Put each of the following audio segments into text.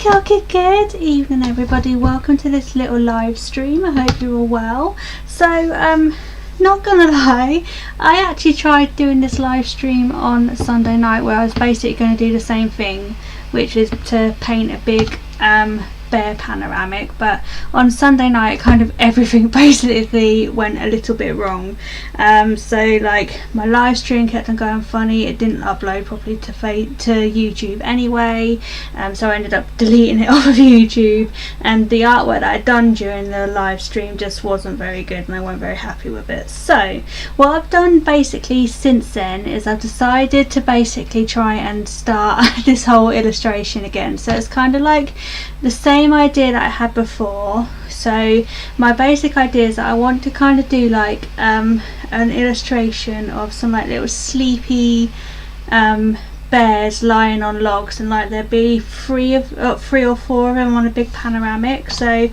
Good evening everybody, welcome to this little live stream. I hope you're all well. So not gonna lie, I actually tried doing this live stream on Sunday night where I was basically going to do the same thing, which is to paint a big bear panoramic, but on Sunday night kind of everything basically went a little bit wrong. So like my live stream kept on going funny, it didn't upload properly to YouTube anyway, so I ended up deleting it off of YouTube, and the artwork that I'd done during the live stream just wasn't very good and I wasn't very happy with it. So what I've done basically since then is I've decided to basically try and start this whole illustration again. So it's kind of like the same idea that I had before. So my basic idea is that I want to kind of do like an illustration of some like little sleepy bears lying on logs, and like there'd be three or four of them on a big panoramic. So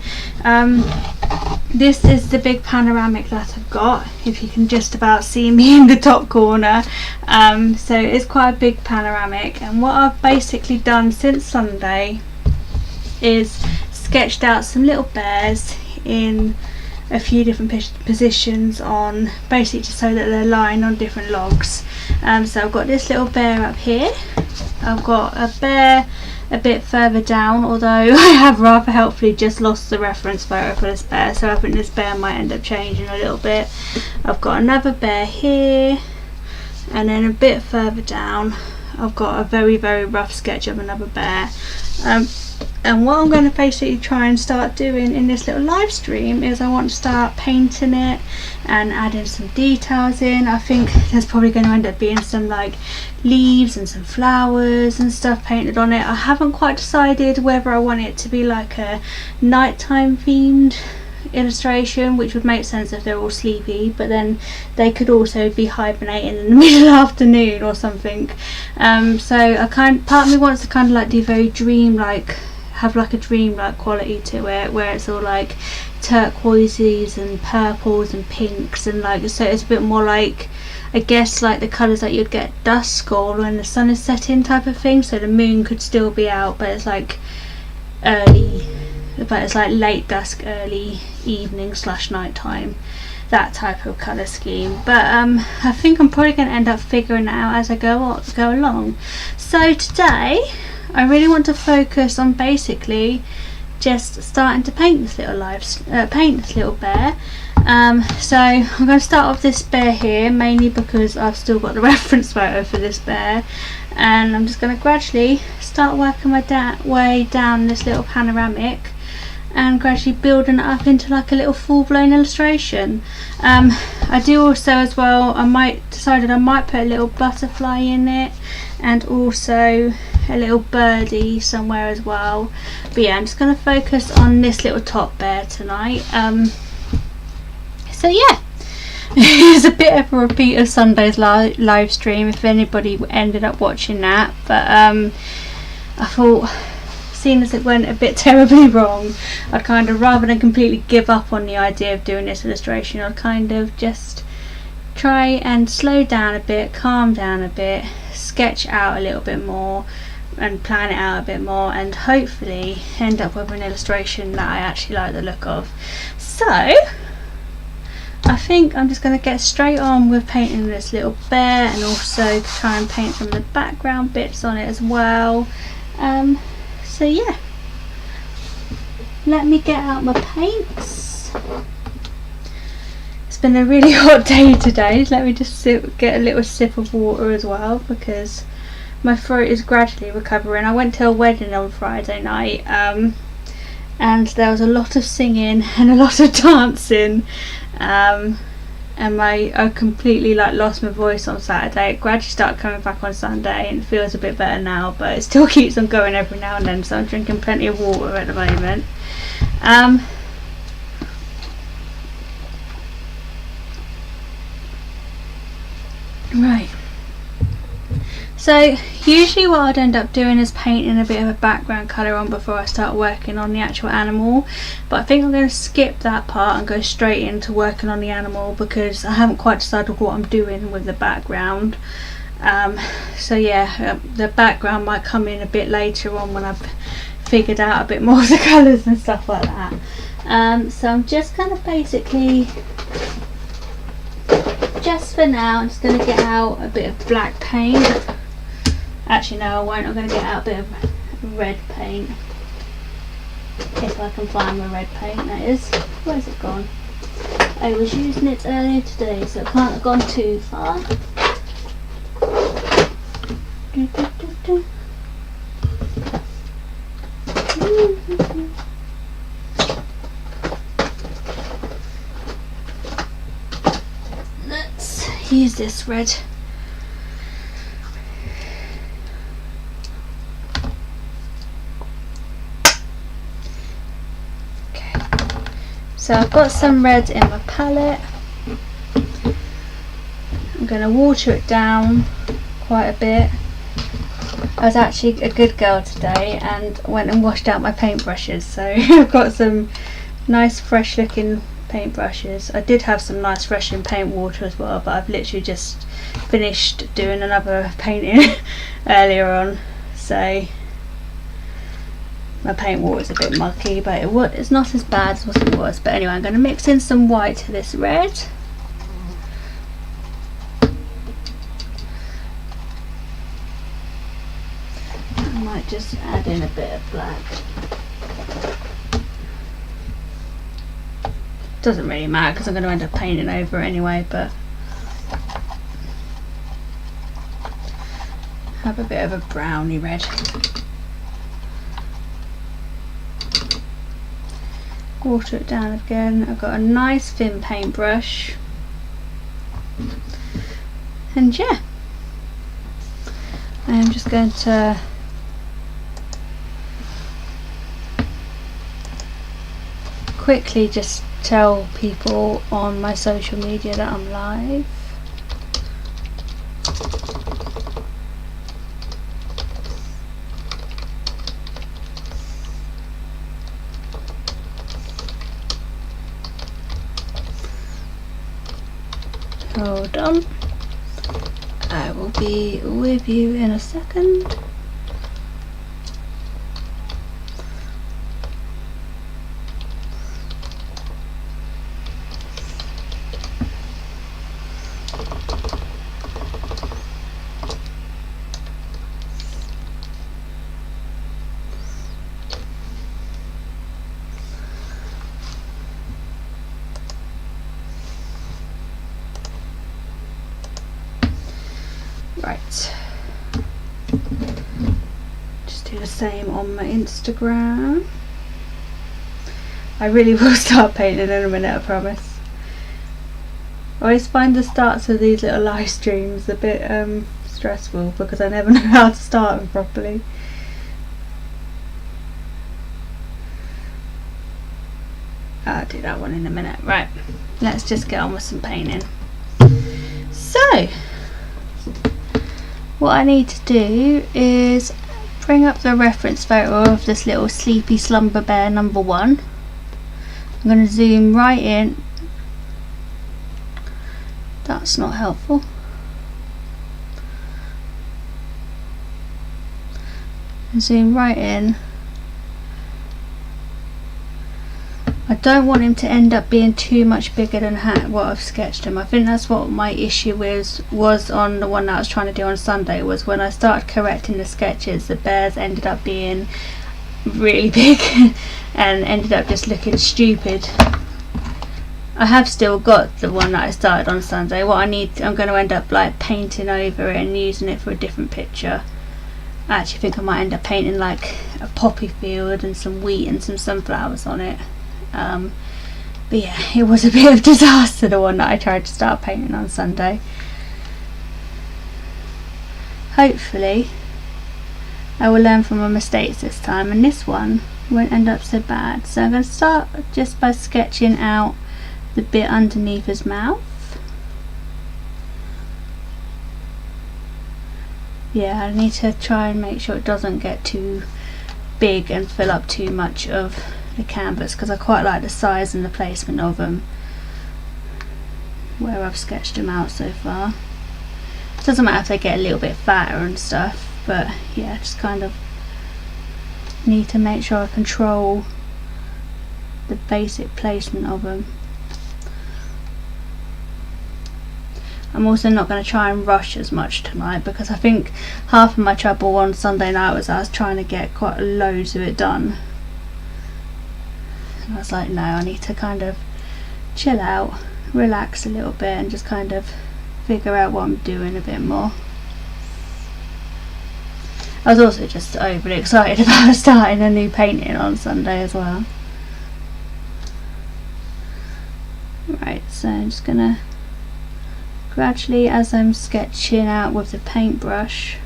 this is the big panoramic that I've got, if you can just about see me in the top corner. So it's quite a big panoramic, and what I've basically done since Sunday is sketched out some little bears in a few different positions, on basically just so that they're lying on different logs. So I've got this little bear up here, I've got a bear a bit further down, although I have rather helpfully just lost the reference photo for this bear, so I think this bear might end up changing a little bit. I've got another bear here, and then a bit further down I've got a very rough sketch of another bear. And what I'm going to basically try and start doing in this little live stream is I want to start painting it and adding some details in. I think there's probably going to end up being some like leaves and some flowers and stuff painted on it. I haven't quite decided whether I want it to be like a nighttime themed illustration, which would make sense if they're all sleepy, but then they could also be hibernating in the middle afternoon or something. So part of me wants to kind of like do very dream-like, have like a dream-like quality to it, where it's all like turquoises and purples and pinks, and like, so it's a bit more like, I guess, like the colours that you'd get dusk or when the sun is setting type of thing. So the moon could still be out, but it's like late dusk, early evening / night time, that type of colour scheme. But I think I'm probably going to end up figuring it out as I go along. So today I really want to focus on basically just starting to paint this little bear. So I'm going to start off this bear here, mainly because I've still got the reference photo for this bear, and I'm just going to gradually start working my way down this little panoramic and gradually building it up into like a little full-blown illustration. I do also as well, decided I might put a little butterfly in it and also a little birdie somewhere as well. But yeah, I'm just going to focus on this little top bear tonight. So yeah, it's a bit of a repeat of Sunday's live stream if anybody ended up watching that, but I thought, seeing as it went a bit terribly wrong, I'd kind of, rather than completely give up on the idea of doing this illustration, I'd kind of just try and slow down a bit, calm down a bit, sketch out a little bit more and plan it out a bit more, and hopefully end up with an illustration that I actually like the look of. So I think I'm just going to get straight on with painting this little bear, and also try and paint some of the background bits on it as well. So yeah, let me get out my paints. It's been a really hot day today. Let me just get a little sip of water as well, because my throat is gradually recovering. I went to a wedding on Friday night, and there was a lot of singing and a lot of dancing, and I completely like lost my voice on Saturday. It gradually started coming back on Sunday, and it feels a bit better now, but it still keeps on going every now and then, so I'm drinking plenty of water at the moment. Right, so usually what I'd end up doing is painting a bit of a background colour on before I start working on the actual animal, but I think I'm going to skip that part and go straight into working on the animal, because I haven't quite decided what I'm doing with the background. So yeah, the background might come in a bit later on when I've figured out a bit more of the colours and stuff like that. So I'm just going to basically, just for now, I'm just going to get out a bit of black paint. Actually no, I won't. I'm going to get out a bit of red paint, if I can find my red paint, that is. Where's it gone? I was using it earlier today, so it can't have gone too far. Let's use this red. So I've got some red in my palette. I'm going to water it down quite a bit. I was actually a good girl today and went and washed out my paintbrushes, so I've got some nice fresh looking paintbrushes. I did have some nice fresh in paint water as well, but I've literally just finished doing another painting earlier on, so my paint water is a bit mucky, but it's not as bad as what it was. But anyway, I'm going to mix in some white to this red. I might just add in a bit of black. Doesn't really matter because I'm going to end up painting over it anyway, but have a bit of a browny red. Water it down again. I've got a nice thin paintbrush, and yeah, I'm just going to quickly just tell people on my social media that I'm live. Hold on, I will be with you in a second. Right, just do the same on my Instagram. I really will start painting in a minute, I promise. I always find the starts of these little live streams a bit stressful because I never know how to start them properly. I'll do that one in a minute. Right, let's just get on with some painting. So what I need to do is bring up the reference photo of this little sleepy slumber bear number 1. I'm going to zoom right in. That's not helpful. Zoom right in. I don't want him to end up being too much bigger than what I've sketched him. I think that's what my issue was on the one that I was trying to do on Sunday, was when I started correcting the sketches, the bears ended up being really big and ended up just looking stupid. I have still got the one that I started on Sunday. What I'm going to end up like painting over it and using it for a different picture. I actually think I might end up painting like a poppy field and some wheat and some sunflowers on it. But yeah, it was a bit of a disaster, the one that I tried to start painting on Sunday. Hopefully I will learn from my mistakes this time and this one won't end up so bad. So I'm going to start just by sketching out the bit underneath his mouth. Yeah, I need to try and make sure it doesn't get too big and fill up too much of the canvas, because I quite like the size and the placement of them where I've sketched them out so far. It doesn't matter if they get a little bit fatter and stuff, but yeah, just kind of need to make sure I control the basic placement of them. I'm also not going to try and rush as much tonight, because I think half of my trouble on Sunday night was I was trying to get quite loads of it done. And I was like, no, I need to kind of chill out, relax a little bit, and just kind of figure out what I'm doing a bit more. I was also just overly excited about starting a new painting on Sunday as well. Right, so I'm just gonna gradually, as I'm sketching out with the paintbrush,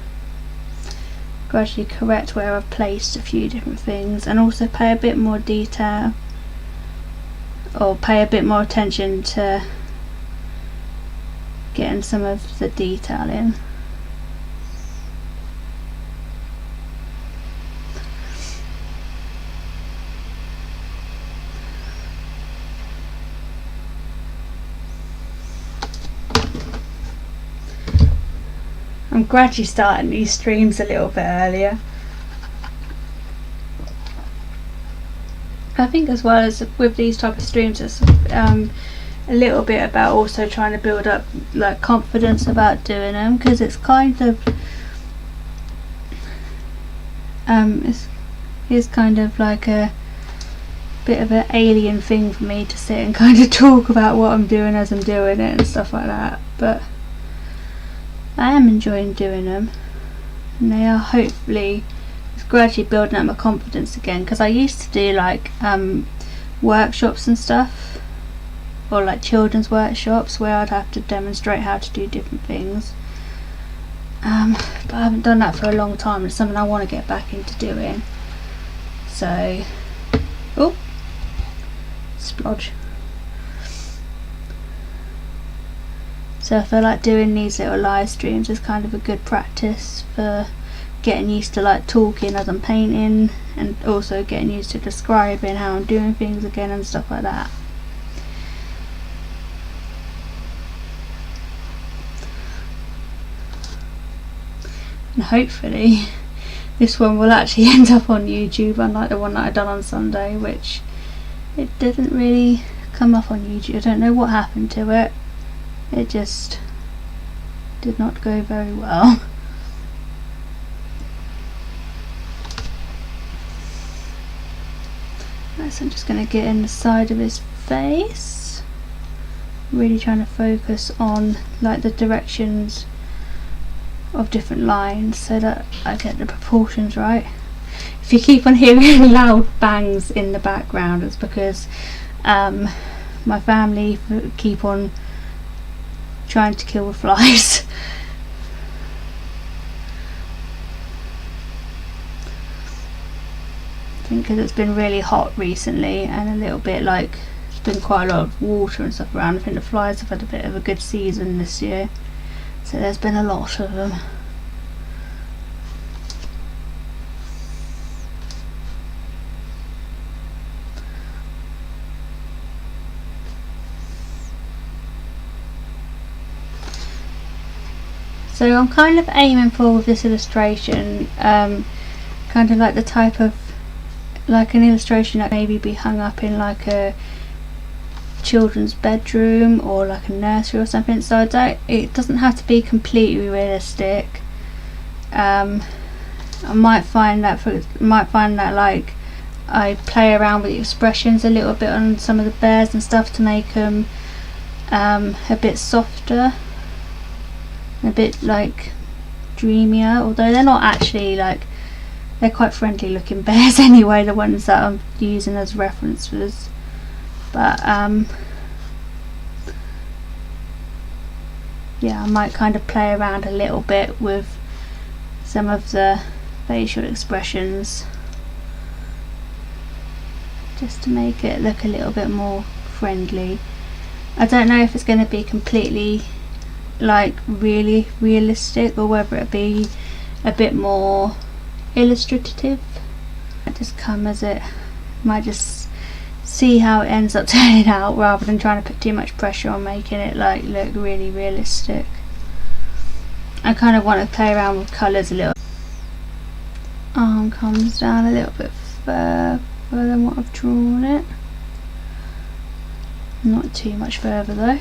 gradually correct where I've placed a few different things, and also pay a bit more detail, or pay a bit more attention to getting some of the detail in. I'm gradually starting these streams a little bit earlier. I think as well as with these type of streams, it's a little bit about also trying to build up like confidence about doing them, because it's kind of it's kind of like a bit of an alien thing for me to sit and kind of talk about what I'm doing as I'm doing it and stuff like that, but I am enjoying doing them, and they are hopefully gradually building up my confidence again, because I used to do like workshops and stuff, or like children's workshops where I'd have to demonstrate how to do different things, but I haven't done that for a long time. It's something I want to get back into doing, so oh, splodge. So I feel like doing these little live streams is kind of a good practice for getting used to like talking as I'm painting, and also getting used to describing how I'm doing things again and stuff like that. And hopefully this one will actually end up on YouTube, unlike the one that I done on Sunday, which it didn't really come up on YouTube. I don't know what happened to it. It just did not go very well. Right, so I'm just going to get in the side of his face, really trying to focus on like the directions of different lines so that I get the proportions right. If you keep on hearing loud bangs in the background, it's because my family keep on trying to kill the flies. I think because it's been really hot recently, and a little bit like there's been quite a lot of water and stuff around. I think the flies have had a bit of a good season this year, so there's been a lot of them. So I'm kind of aiming for with this illustration, kind of like the type of, like an illustration that maybe be hung up in like a children's bedroom or like a nursery or something. So it doesn't have to be completely realistic. I might find that like I play around with the expressions a little bit on some of the bears and stuff to make them a bit softer, a bit like dreamier, although they're not actually like, they're quite friendly looking bears anyway, the ones that I'm using as references. But yeah, I might kind of play around a little bit with some of the facial expressions just to make it look a little bit more friendly. I don't know if it's going to be completely like really realistic, or whether it be a bit more illustrative. Might just come as it, might just see how it ends up turning out, rather than trying to put too much pressure on making it like look really realistic. I kind of want to play around with colours a little. arm comes down a little bit further than what I've drawn it. Not too much further though.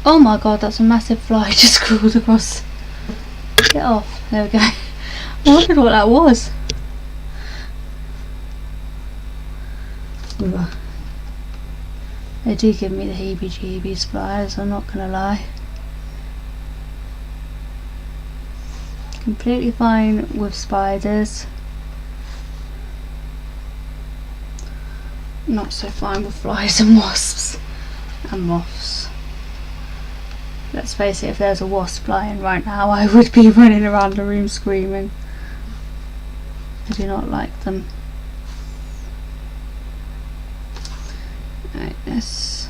Oh my god, that's a massive fly just crawled across. Get off. There we go. I wondered what that was. Ugh. They do give me the heebie-jeebies, flies, I'm not gonna lie. Completely fine with spiders. Not so fine with flies and wasps and moths. Let's face it, if there's a wasp flying right now, I would be running around the room screaming. I do not like them. Right, let's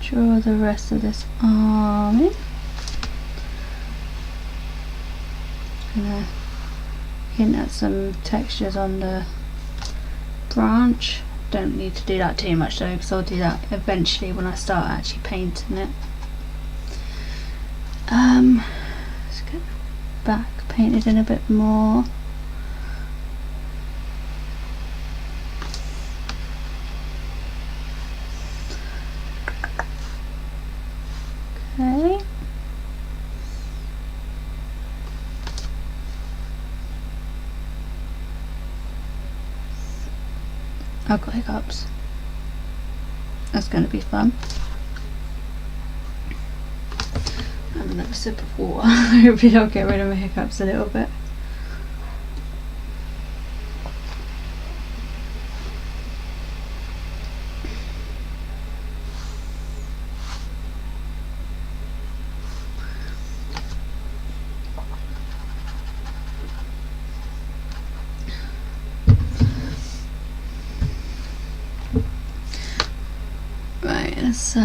draw the rest of this arm in. Gonna hint at some textures on the branch. Don't need to do that too much though, because I'll do that eventually when I start actually painting it. Let's get the back painted in a bit more. Okay. I've got hiccups. That's going to be fun. Have another sip of water. Hopefully I'll get rid of my hiccups a little bit. Right, let's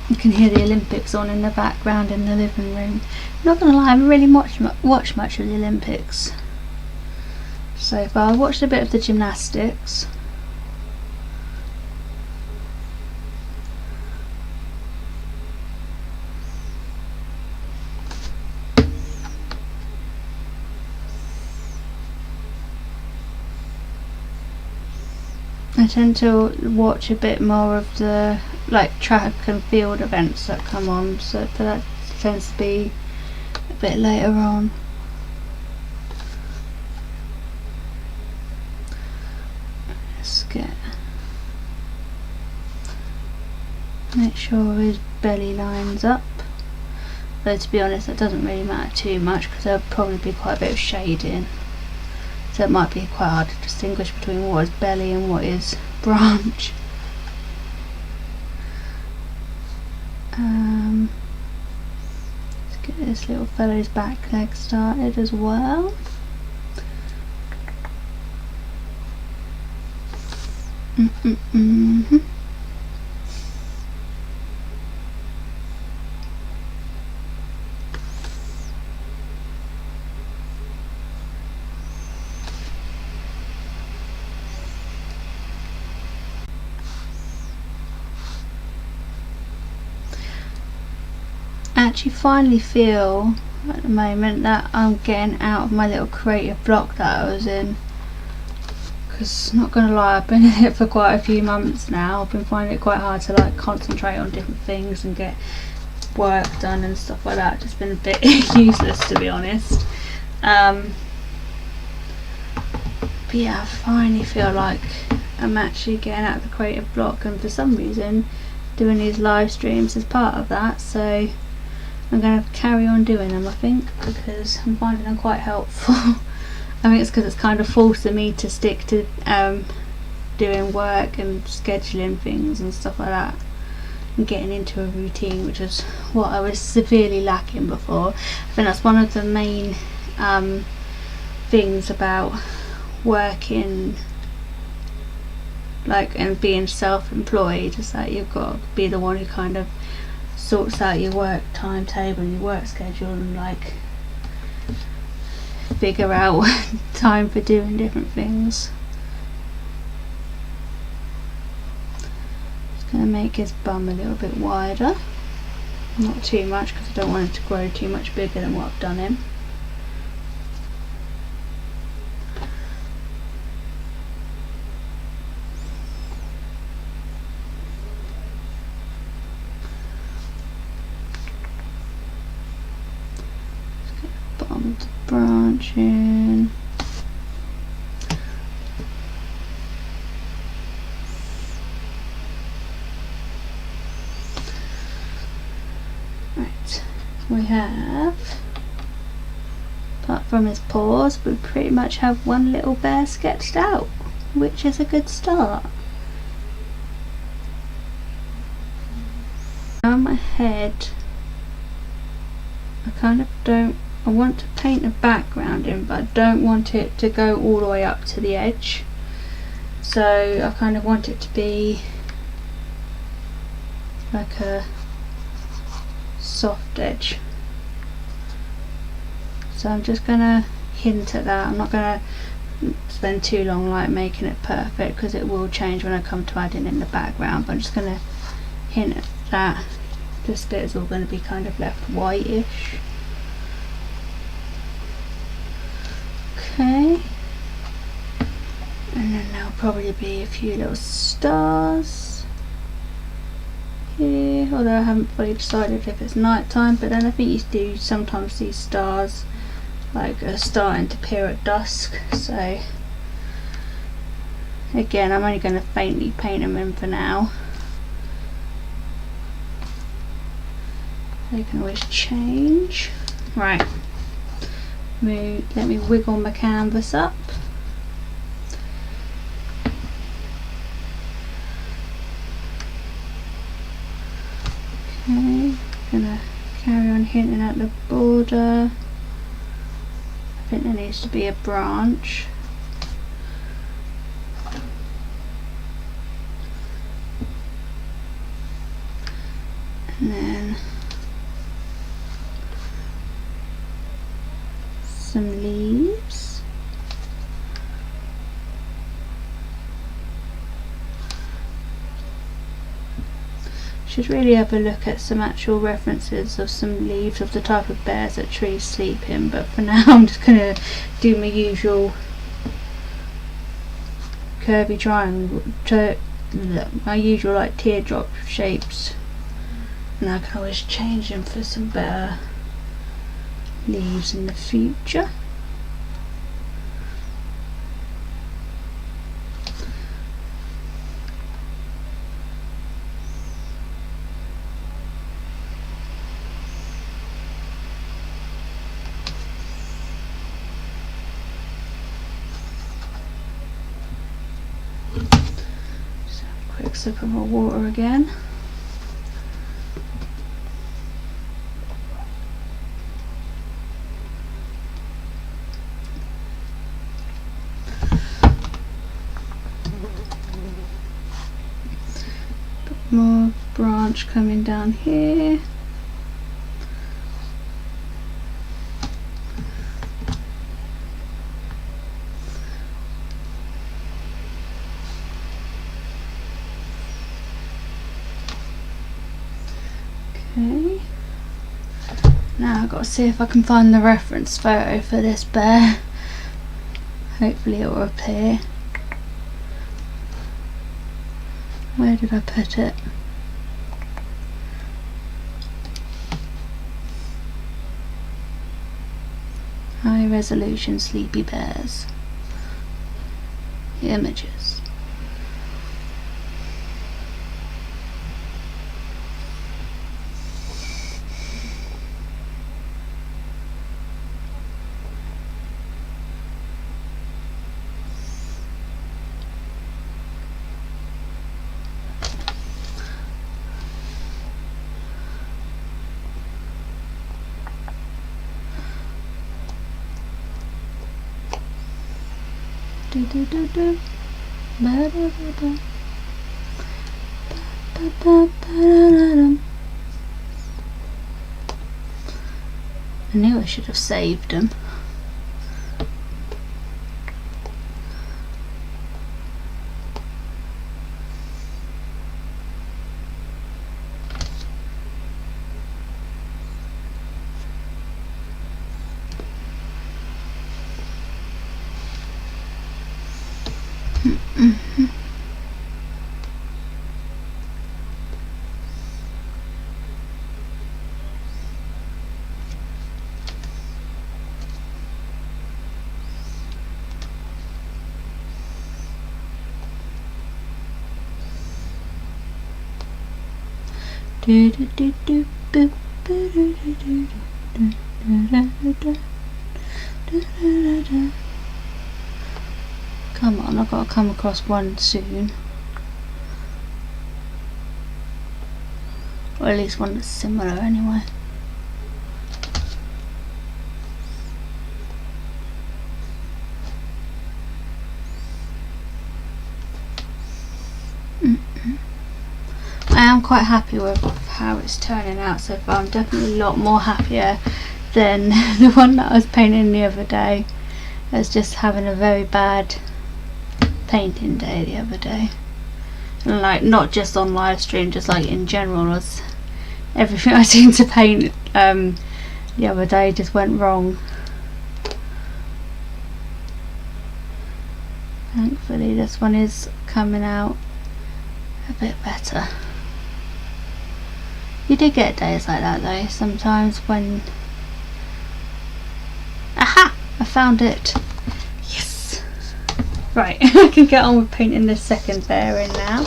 you can hear the Olympics on in the background in the living room. Not gonna lie, I haven't really watched much of the Olympics so far. I watched a bit of the gymnastics. I tend to watch a bit more of the track and field events that come on, so but that tends to be a bit later on. Let's make sure his belly lines up. Though to be honest, that doesn't really matter too much because there'll probably be quite a bit of shading. So it might be quite hard to distinguish between what is belly and what is branch. Let's get this little fellow's back leg started as well. I actually finally feel at the moment that I'm getting out of my little creative block that I was in, because not gonna lie, I've been in it for quite a few months now. I've been finding it quite hard to concentrate on different things and get work done and stuff like that. It's just been a bit useless, to be honest. But yeah, I finally feel like I'm actually getting out of the creative block, and for some reason doing these live streams is part of that, so I'm going to carry on doing them, I think, because I'm finding them quite helpful. I think it's because it's kind of forcing me to stick to doing work and scheduling things and stuff like that, and getting into a routine, which is what I was severely lacking before. I think that's one of the main things about working and being self-employed, is that you've got to be the one who kind of sorts out your work timetable and your work schedule and figure out time for doing different things. Just going to make his bum a little bit wider, not too much because I don't want him to grow too much bigger than what I've done him. Bottom of the branch in. Right, we have, apart from his paws, we pretty much have one little bear sketched out, which is a good start. On my head, I want to paint a background in, but I don't want it to go all the way up to the edge. So I kind of want it to be like a soft edge. So I'm just going to hint at that. I'm not going to spend too long like making it perfect because it will change when I come to adding in the background, but I'm just going to hint at that. This bit is all going to be kind of left whitish. Okay, and then there'll probably be a few little stars here, although I haven't fully decided if it's night time, but then I think you do sometimes see stars like are starting to appear at dusk, so again I'm only going to faintly paint them in for now. They can always change. Right. Let me wiggle my canvas up. Okay, gonna carry on hinting at the border. I think there needs to be a branch. And then some leaves. Should really have a look at some actual references of some leaves of the type of bears that trees sleep in, but for now I'm just going to do my usual curvy triangle, my usual like teardrop shapes, and I can always change them for some better leaves in the future. So quick sip of my water again. More branch coming down here. Okay. Now I've got to see if I can find the reference photo for this bear. Hopefully it will appear. Where did I put it? High resolution sleepy bears. Images. Do do do do. Ba da da da. Ba ba ba da da da. I knew I should have saved them. Do do do do boop. Come on, I've got to come across one soon. Or at least one that's similar anyway. I am quite happy with how it's turning out so far. I'm definitely a lot more happier than the one that I was painting the other day. I was just having a very bad painting day the other day. And like, not just on live stream, just like in general, was everything I seemed to paint the other day just went wrong. Thankfully this one is coming out a bit better. You do get days like that though, sometimes when... Aha! I found it! Yes! Right, I can get on with painting this second bearing now.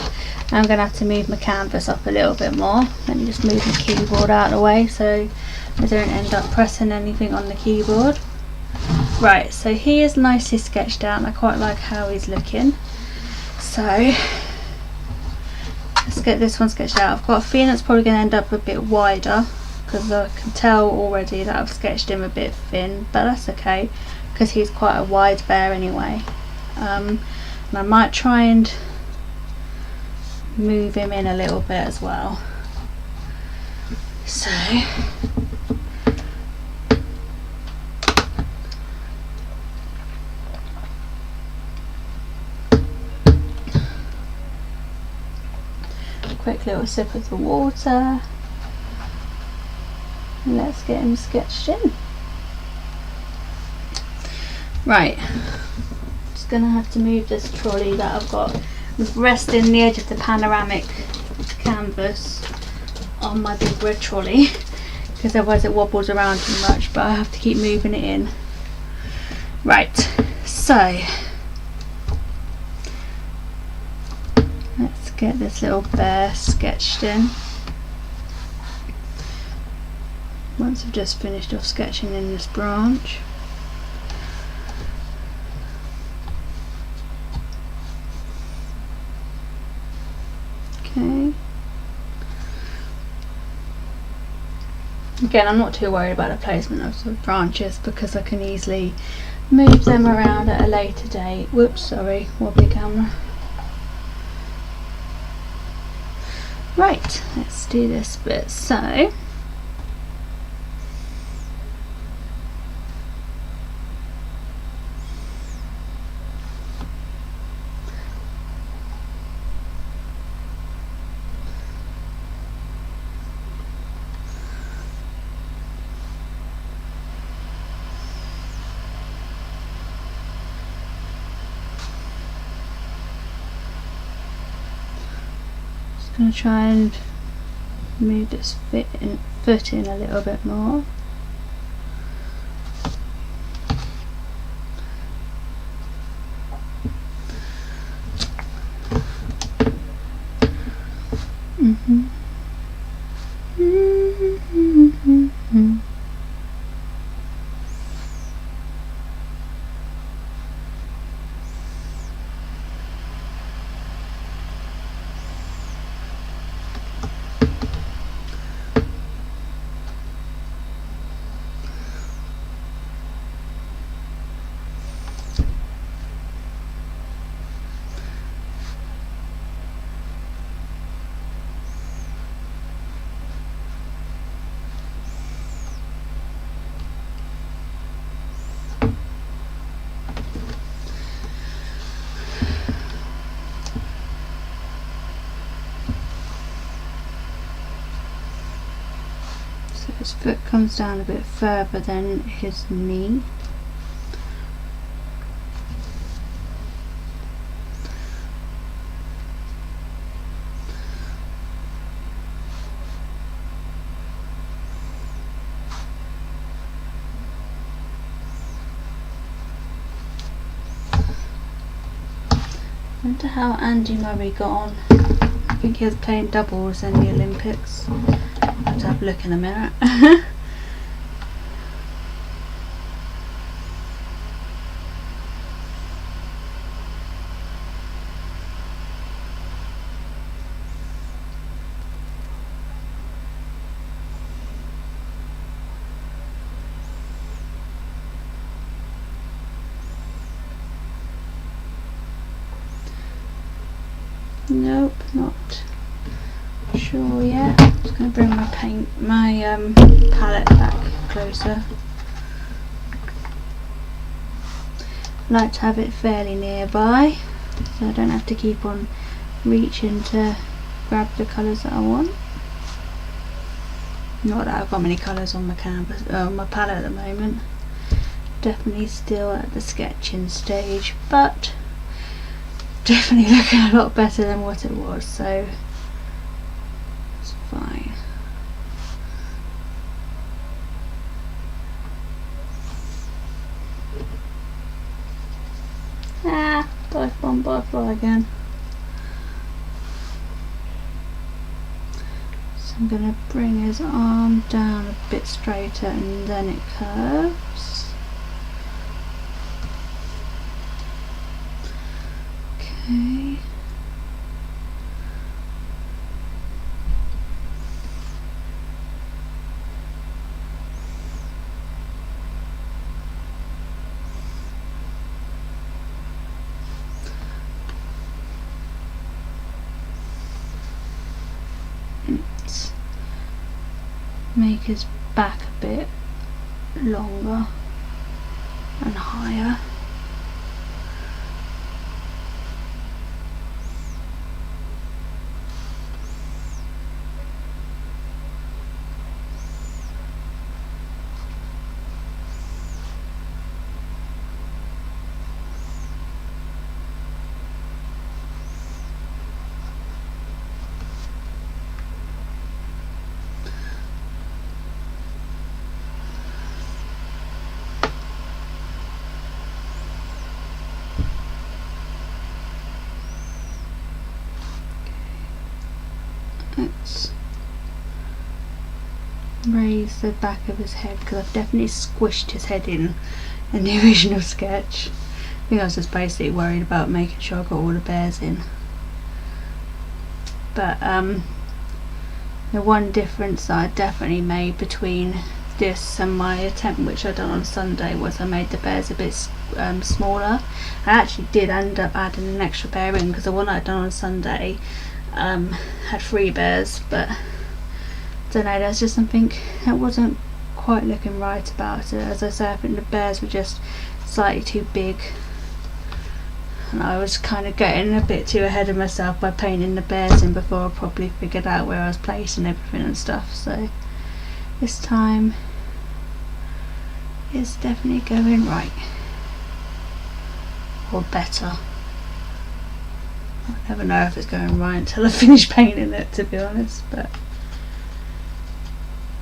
I'm going to have to move my canvas up a little bit more. Let me just move my keyboard out of the way so I don't end up pressing anything on the keyboard. Right, so he is nicely sketched out and I quite like how he's looking. So... let's get this one sketched out. I've got a feeling it's probably going to end up a bit wider because I can tell already that I've sketched him a bit thin, but that's okay because he's quite a wide bear anyway. And I might try and move him in a little bit as well. So quick little sip of the water and let's get him sketched in. Right, just gonna have to move this trolley that I've got resting the edge of the panoramic canvas on my big red trolley because otherwise it wobbles around too much, but I have to keep moving it in. Right, so let's get this little bear sketched in. Once I've just finished off sketching in this branch. Okay. Again, I'm not too worried about the placement of the branches because I can easily move them around at a later date. Whoops, sorry, wobbly camera. Right, let's do this bit. So going to try and move this foot in a little bit more. His foot comes down a bit further than his knee. I wonder how Andy Murray got on think he was playing doubles in the Olympics. I'll have to have a look in a minute. Nope, not sure yet. I'm just going to bring my palette back closer. I like to have it fairly nearby, so I don't have to keep on reaching to grab the colours that I want. Not that I've got many colours on my canvas, my palette at the moment. Definitely still at the sketching stage, but definitely looking a lot better than what it was, so it's fine. Dive bomb butterfly again. So I'm going to bring his arm down a bit straighter and then it curves. Okay. Let's make his back a bit longer and higher. Let's raise the back of his head because I've definitely squished his head in the original sketch. I think I was just basically worried about making sure I got all the bears in. But the one difference that I definitely made between this and my attempt, which I done on Sunday, was I made the bears a bit smaller. I actually did end up adding an extra bear in because the one I'd done on Sunday had 3 bears, but I don't know, there's just something that wasn't quite looking right about it. As I say, I think the bears were just slightly too big, and I was kind of getting a bit too ahead of myself by painting the bears in before I properly figured out where I was placing everything and stuff. So this time it's definitely going right, or better. I never know if it's going right until I finish painting it, to be honest, but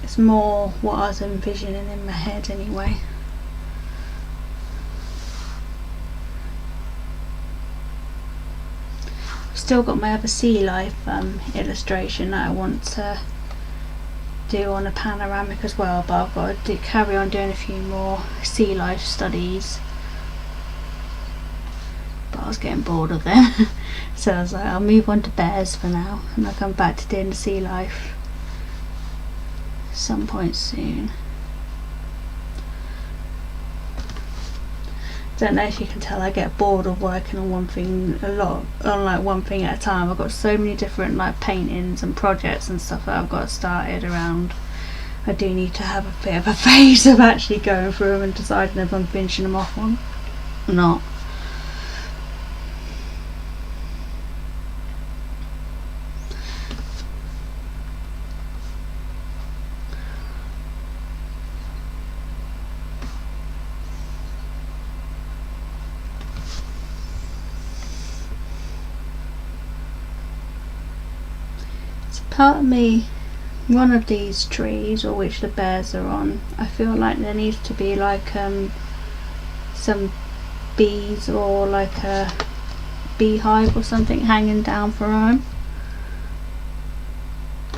it's more what I was envisioning in my head anyway. I've still got my other sea life illustration that I want to do on a panoramic as well, but I've got to carry on doing a few more sea life studies. But I was getting bored of them. So I was like, I'll move on to bears for now, and I'll come back to doing the sea life some point soon. Don't know if you can tell, I get bored of working on one thing one thing at a time. I've got so many different like paintings and projects and stuff that I've got started around. I do need to have a bit of a phase of actually going through them and deciding if I'm finishing them off or not. Part of me, one of these trees, or which the bears are on, I feel like there needs to be like some bees, or like a beehive or something hanging down from them.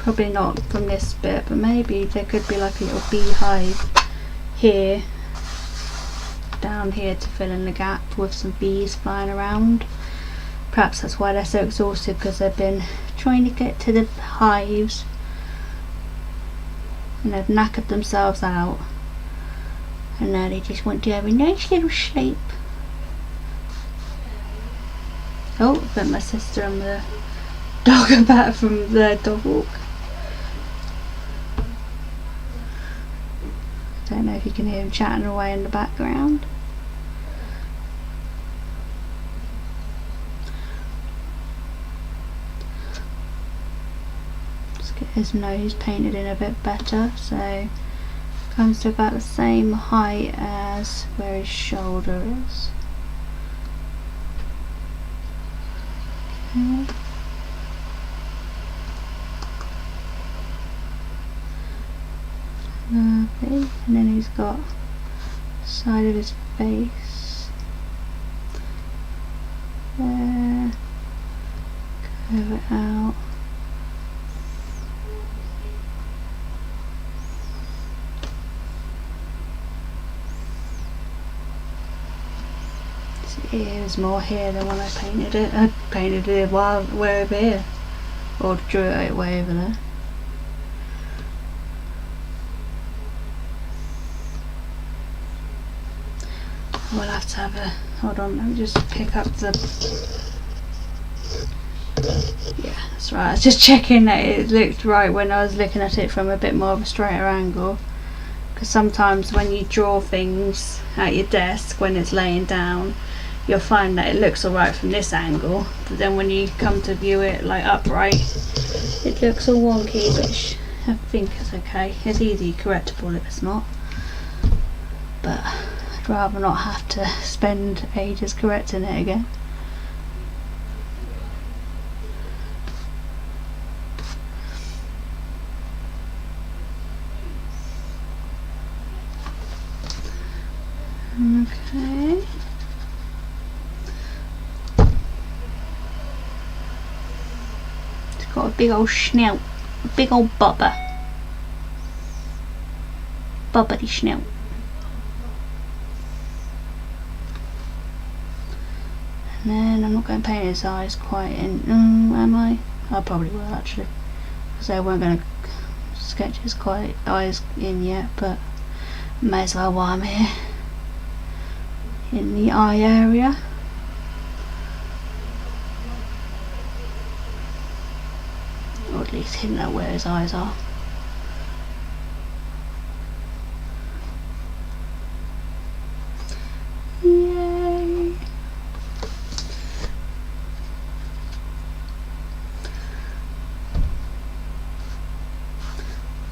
Probably not from this bit, but maybe there could be like a little beehive here, down here, to fill in the gap with some bees flying around. Perhaps that's why they're so exhausted, because they've been trying to get to the hives and they've knackered themselves out, and now they just want to have a nice little sleep. Oh, but my sister and the dog are back from their dog walk. Don't know if you can hear them chatting away in the background. Let's get his nose painted in a bit better, so comes to about the same height as where his shoulder is. Okay. Lovely. And then he's got the side of his face there, curve it out. His ear is more here than when I painted it. I painted it way over here, or drew it way over there. We'll have to have a, hold on, let me just pick up the, yeah, that's right, I was just checking that it looked right when I was looking at it from a bit more of a straighter angle, because sometimes when you draw things at your desk when it's laying down, you'll find that it looks alright from this angle, but then when you come to view it like upright, it looks all wonky, which I think is okay. It's easily correctable if it's not, but I'd rather not have to spend ages correcting it again. Okay. It's got a big old snout, a big old bobber. Bobbery snout. And then I'm not going to paint his eyes quite in, am I? I probably will actually, because I weren't going to sketch his eyes in yet, but may as well while I'm here. In the eye area. Or at least hint at where his eyes are. Yay!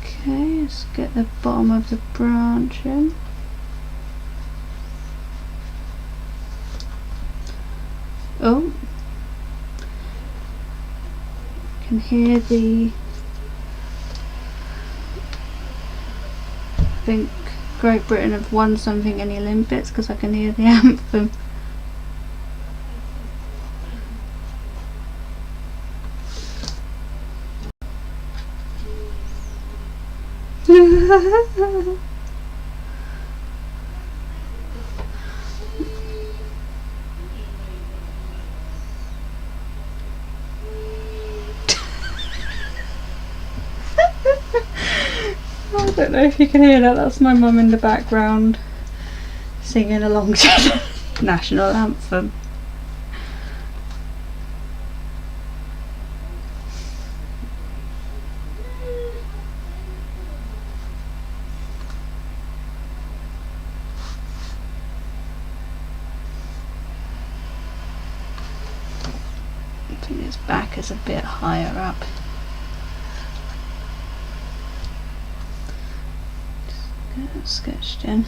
Okay, let's get the bottom of the branch in. Oh, I can hear the, I think Great Britain have won something in the Olympics, because I can hear the anthem. I don't know if you can hear that, that's my mum in the background singing along to the national anthem. I think his back is a bit higher up. Sketched in.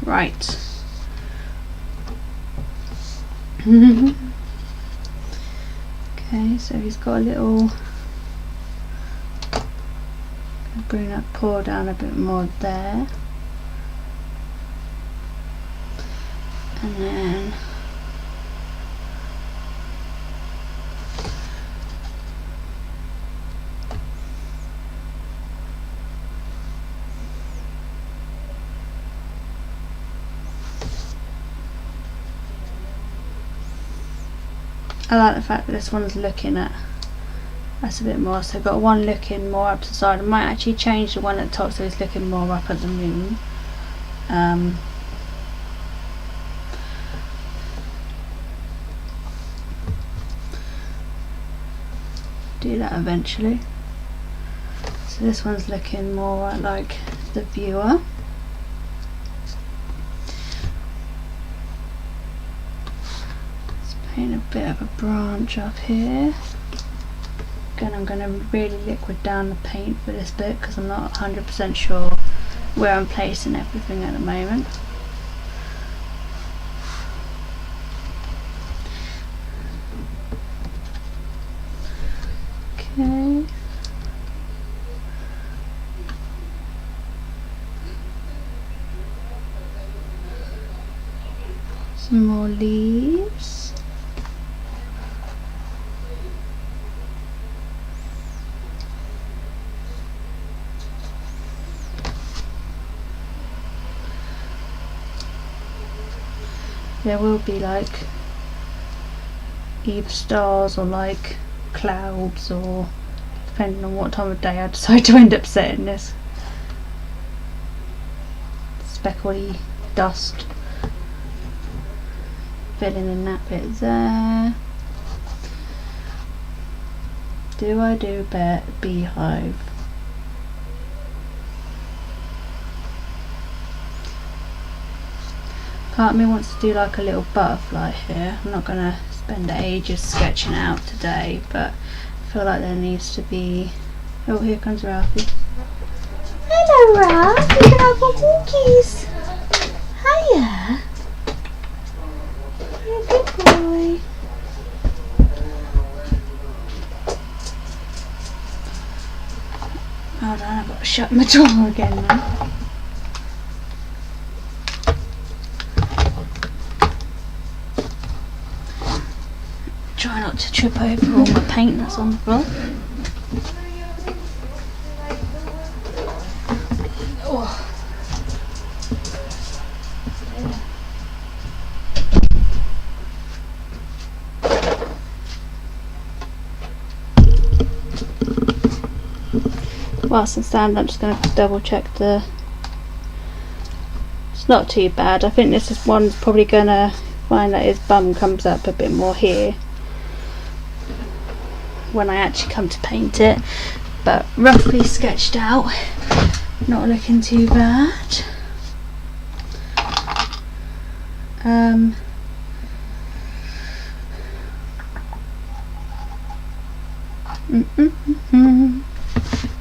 Right. Okay, so he's got a little, bring that paw down a bit more there, and then I like the fact that this one's looking at us a bit more. So I've got one looking more up to the side. I might actually change the one at the top so it's looking more up at the moon. Do that eventually. So this one's looking more like the viewer. Let's paint a bit of a branch up here. Again, I'm going to really liquid down the paint for this bit because I'm not 100% sure where I'm placing everything at the moment. Okay. Some more leaves. There will be like either stars or like clouds, or depending on what time of day I decide to end up setting this. Speckly dust. Filling in that bit there. Do I do a beehive? Part of me wants to do like a little butterfly here. I'm not going to spend ages sketching out today, but I feel like there needs to be... Oh, here comes Ralphie. Hello, Ralph. You can have some cookies. Hiya. You're a good boy. Hold on, I've got to shut my door again now. Try not to trip over all my paint that's on the floor. Oh. Whilst I'm standing, I'm just going to double check the... It's not too bad. I think this is one's probably going to find that his bum comes up a bit more here when I actually come to paint it, but roughly sketched out, not looking too bad.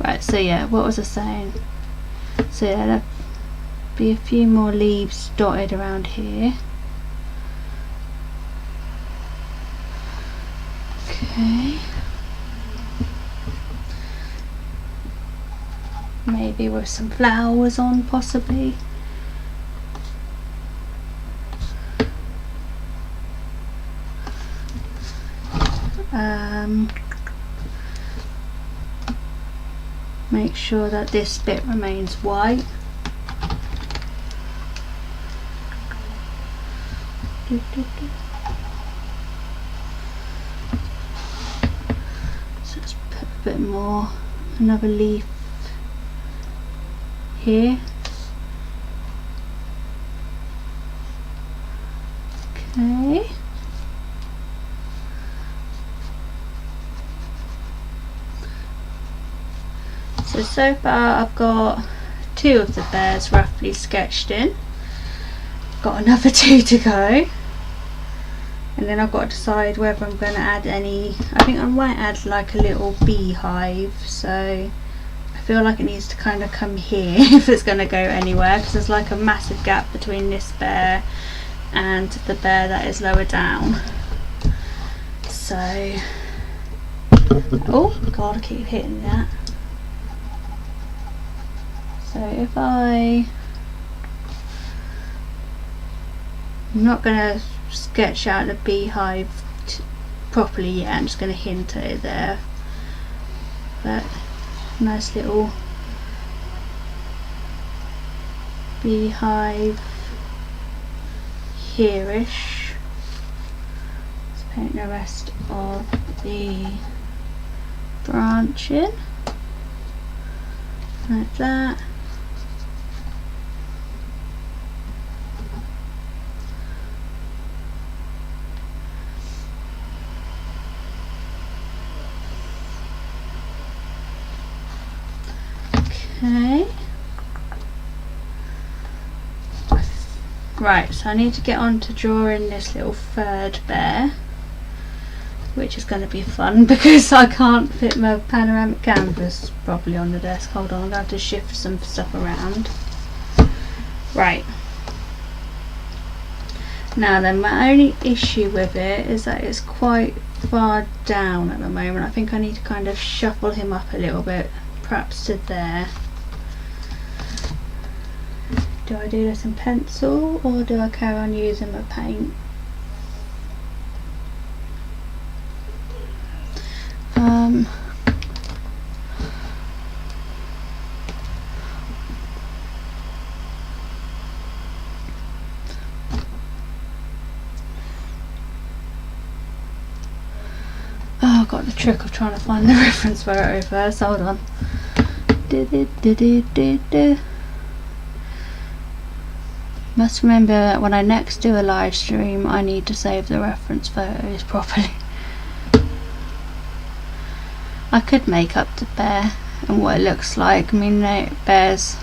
Right, so yeah, what was I saying? So yeah, there'll be a few more leaves dotted around here. Okay. Maybe with some flowers on, possibly. Make sure that this bit remains white. So let's put a bit more, another leaf here. Okay. So far I've got 2 of the bears roughly sketched in. Got another 2 to go. And then I've got to decide whether I'm going to add any. I think I might add like a little beehive, so I feel like it needs to kind of come here if it's going to go anywhere, because there's like a massive gap between this bear and the bear that is lower down. So, oh god, I keep hitting that. So if I'm not going to sketch out the beehive properly yet, I'm just going to hint at it there. But nice little beehive here-ish. Let's paint the rest of the branching like that. Okay. Right, so I need to get on to drawing this little third bear, which is going to be fun because I can't fit my panoramic canvas properly on the desk. Hold on, I'm going to have to shift some stuff around. Right. Now then, my only issue with it is that it's quite far down at the moment. I think I need to kind of shuffle him up a little bit, perhaps to there. Do I do this in pencil or do I carry on using my paint? Oh, I've got the trick of trying to find the reference photo first. Hold on. Must remember that when I next do a live stream, I need to save the reference photos properly. I could make up the bear and what it looks like. I mean, bears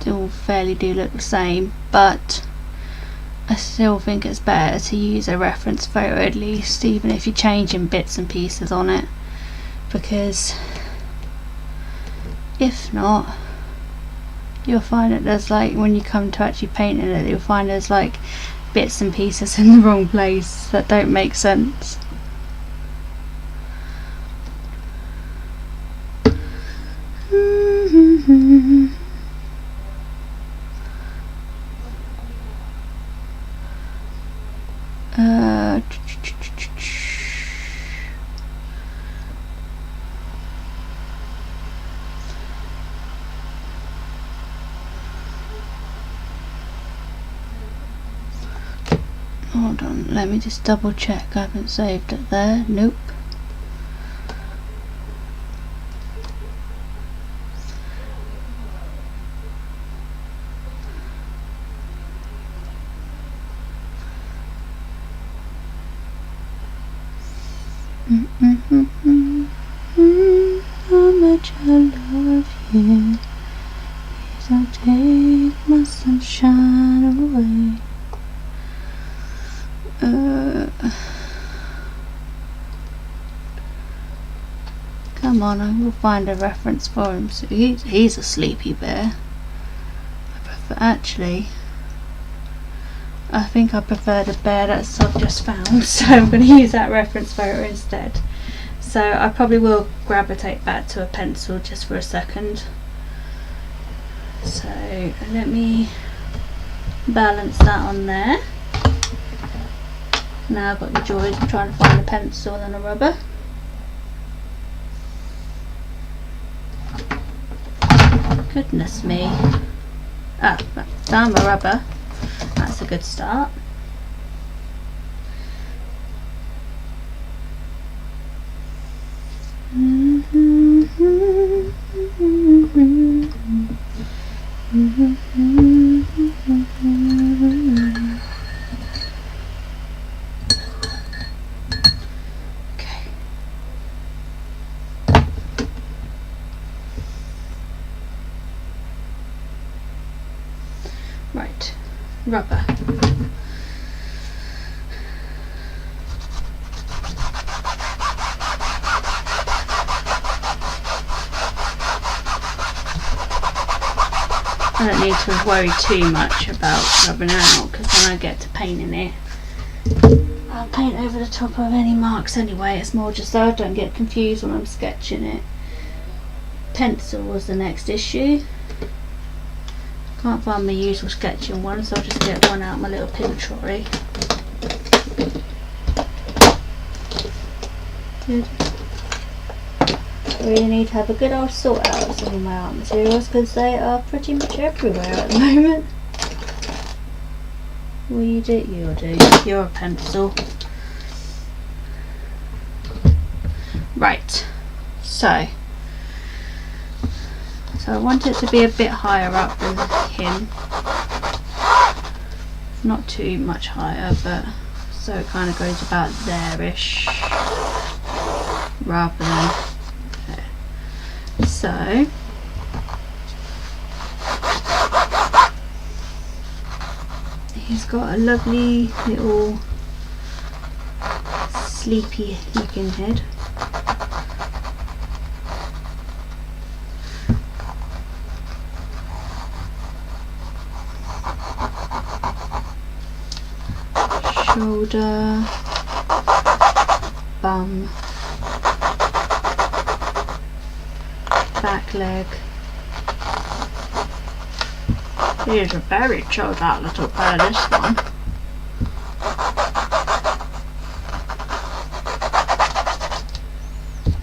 all fairly do look the same, but I still think it's better to use a reference photo at least, even if you're changing bits and pieces on it, because if not, you'll find that there's like, when you come to actually painting it, you'll find there's like bits and pieces in the wrong place that don't make sense. Hold on, let me just double check I haven't saved it there. Nope. How much I love you. Please don't take my sunshine away. Come on, I will find a reference for him. So he's a sleepy bear. Actually, I think I prefer the bear that I've just found, so I'm going to use that reference photo instead. So I probably will gravitate back to a pencil just for a second. So let me balance that on there. Now I've got the joys of trying to find a pencil and a rubber. Goodness me. Ah, found my rubber. That's a good start. Right, rubber. I don't need to worry too much about rubbing out, because when I get to painting it, I'll paint over the top of any marks anyway. It's more just so I don't get confused when I'm sketching it. Pencil was the next issue. Can't find my usual sketching one, so I'll just get one out of my little pin trolley. Good. I really need to have a good old sort out of some of my art materials because they are pretty much everywhere at the moment. Will you do? You'll do. You're a pencil. Right. So I want it to be a bit higher up than him. Not too much higher, but so it kind of goes about there-ish rather than there. So he's got a lovely little sleepy looking head. Shoulder, bum, back leg. He is a very chilled out little bird, this one.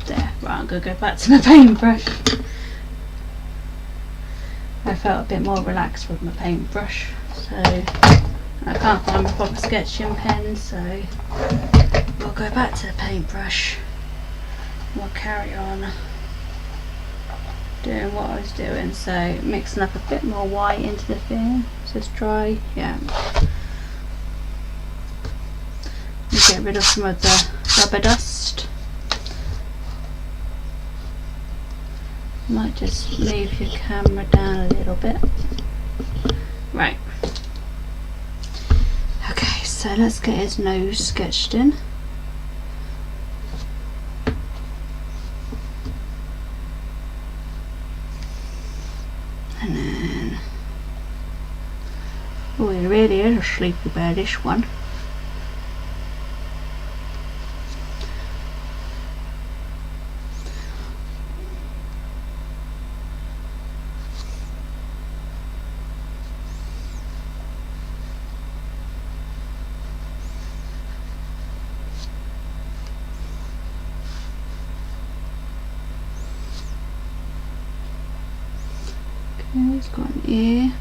There, right, I'm going to go back to my paintbrush. I felt a bit more relaxed with my paintbrush, so I can't find my proper sketching pen, so we'll go back to the paintbrush. We'll carry on doing what I was doing, so mixing up a bit more white into the thing. So it's dry, yeah. You get rid of some of the rubber dust. Might just move your camera down a little bit. Right. Okay, so let's get his nose sketched in. And then, oh, he really is a sleepy bear, this one. Okay, he's got an ear.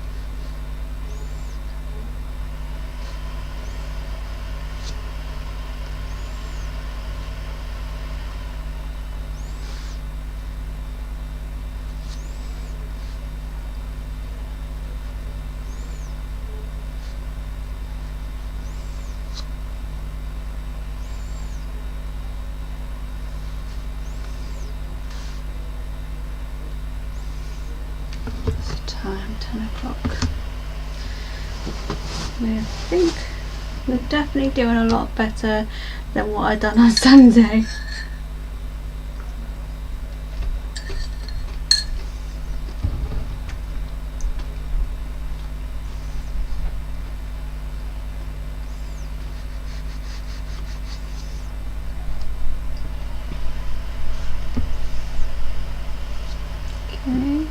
Time 10 o'clock. I think we're definitely doing a lot better than what I done on Sunday. Okay.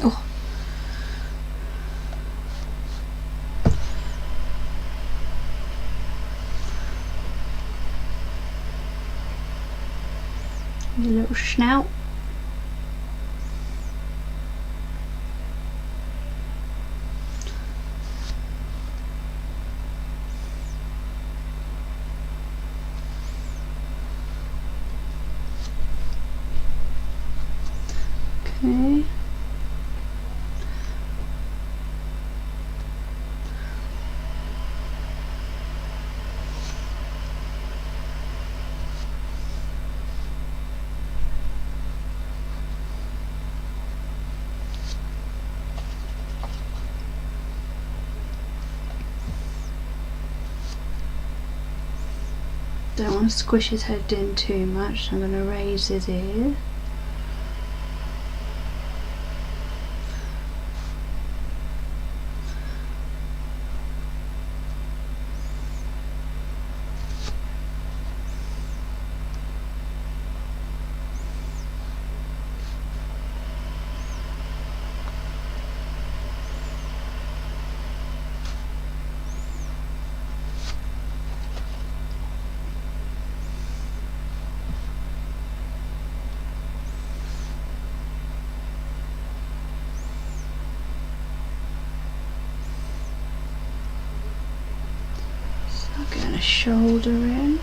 Oh. A little snout. Okay. Don't want to squish his head in too much, so I'm going to raise his ear. Getting a shoulder in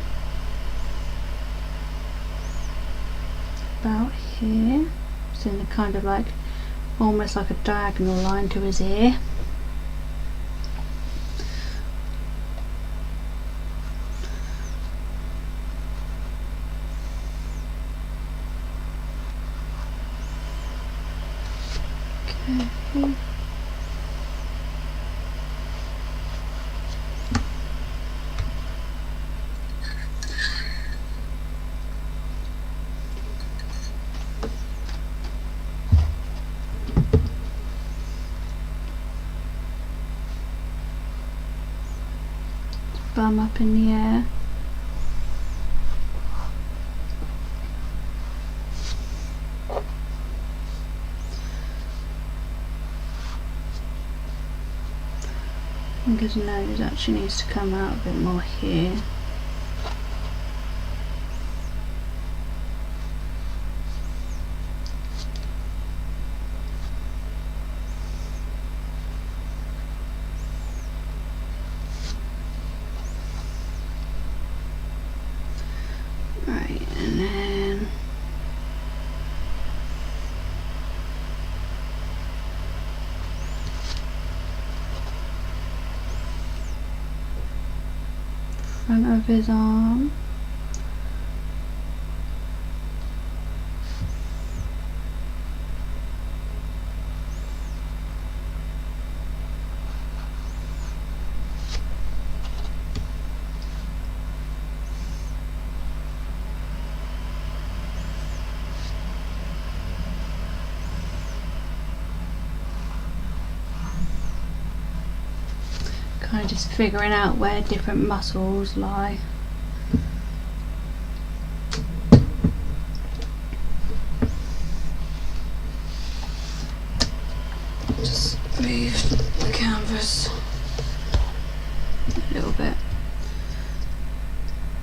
about here, so in a kind of like almost like a diagonal line to his ear. Okay. Bum up in the air. I think his nose actually needs to come out a bit more here. Right, and then front of his arm. Kind of just figuring out where different muscles lie. Just move the canvas a little bit.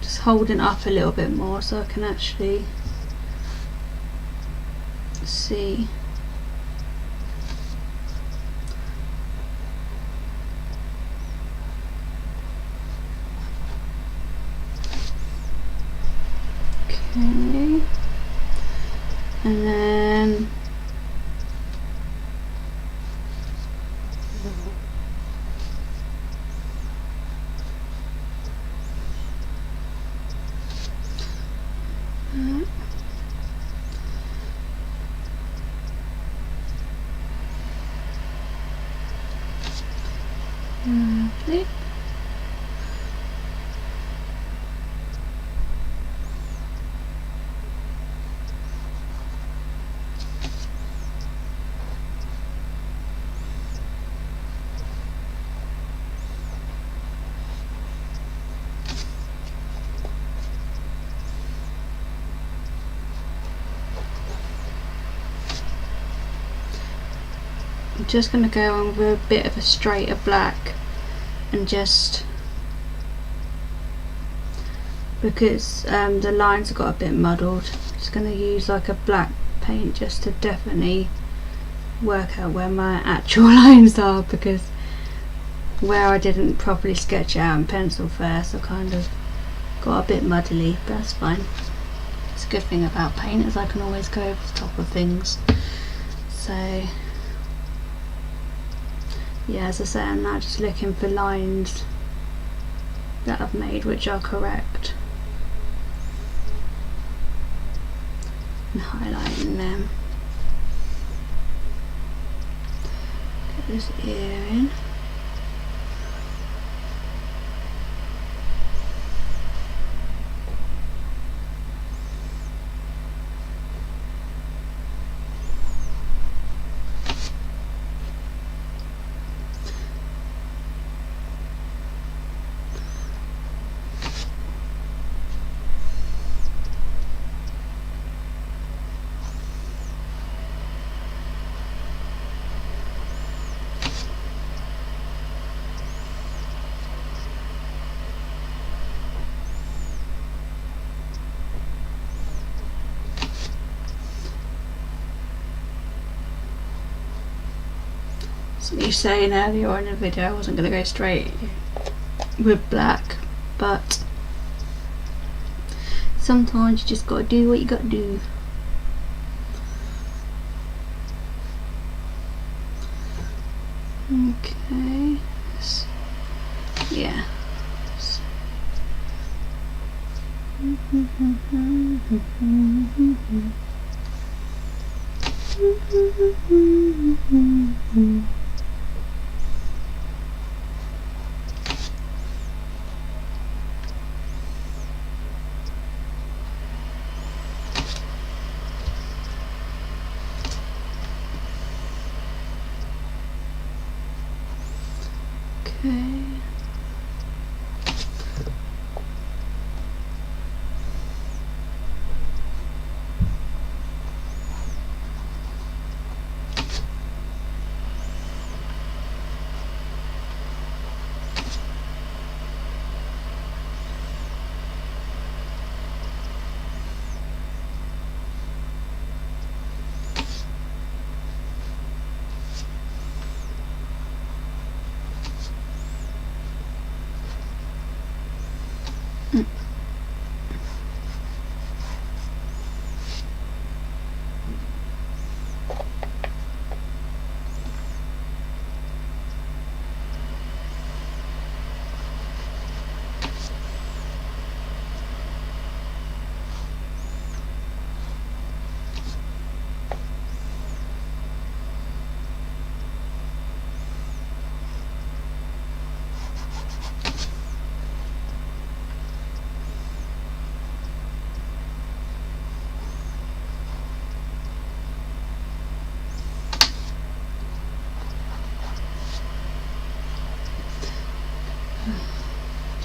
Just holding up a little bit more so I can actually see. Okay, and then lovely. I'm just going to go on with a bit of a straighter black, and just because the lines have got a bit muddled, just going to use like a black paint just to definitely work out where my actual lines are, because where I didn't properly sketch it out in pencil first I kind of got a bit muddly, but that's fine. It's a good thing about paint is I can always go over the top of things. So yeah, as I say, I'm now just looking for lines that I've made which are correct and highlighting them. Get this ear in. So you saying earlier on in the video I wasn't going to go straight with black, but sometimes you just gotta do what you gotta do. Okay, so, yeah. So. Okay.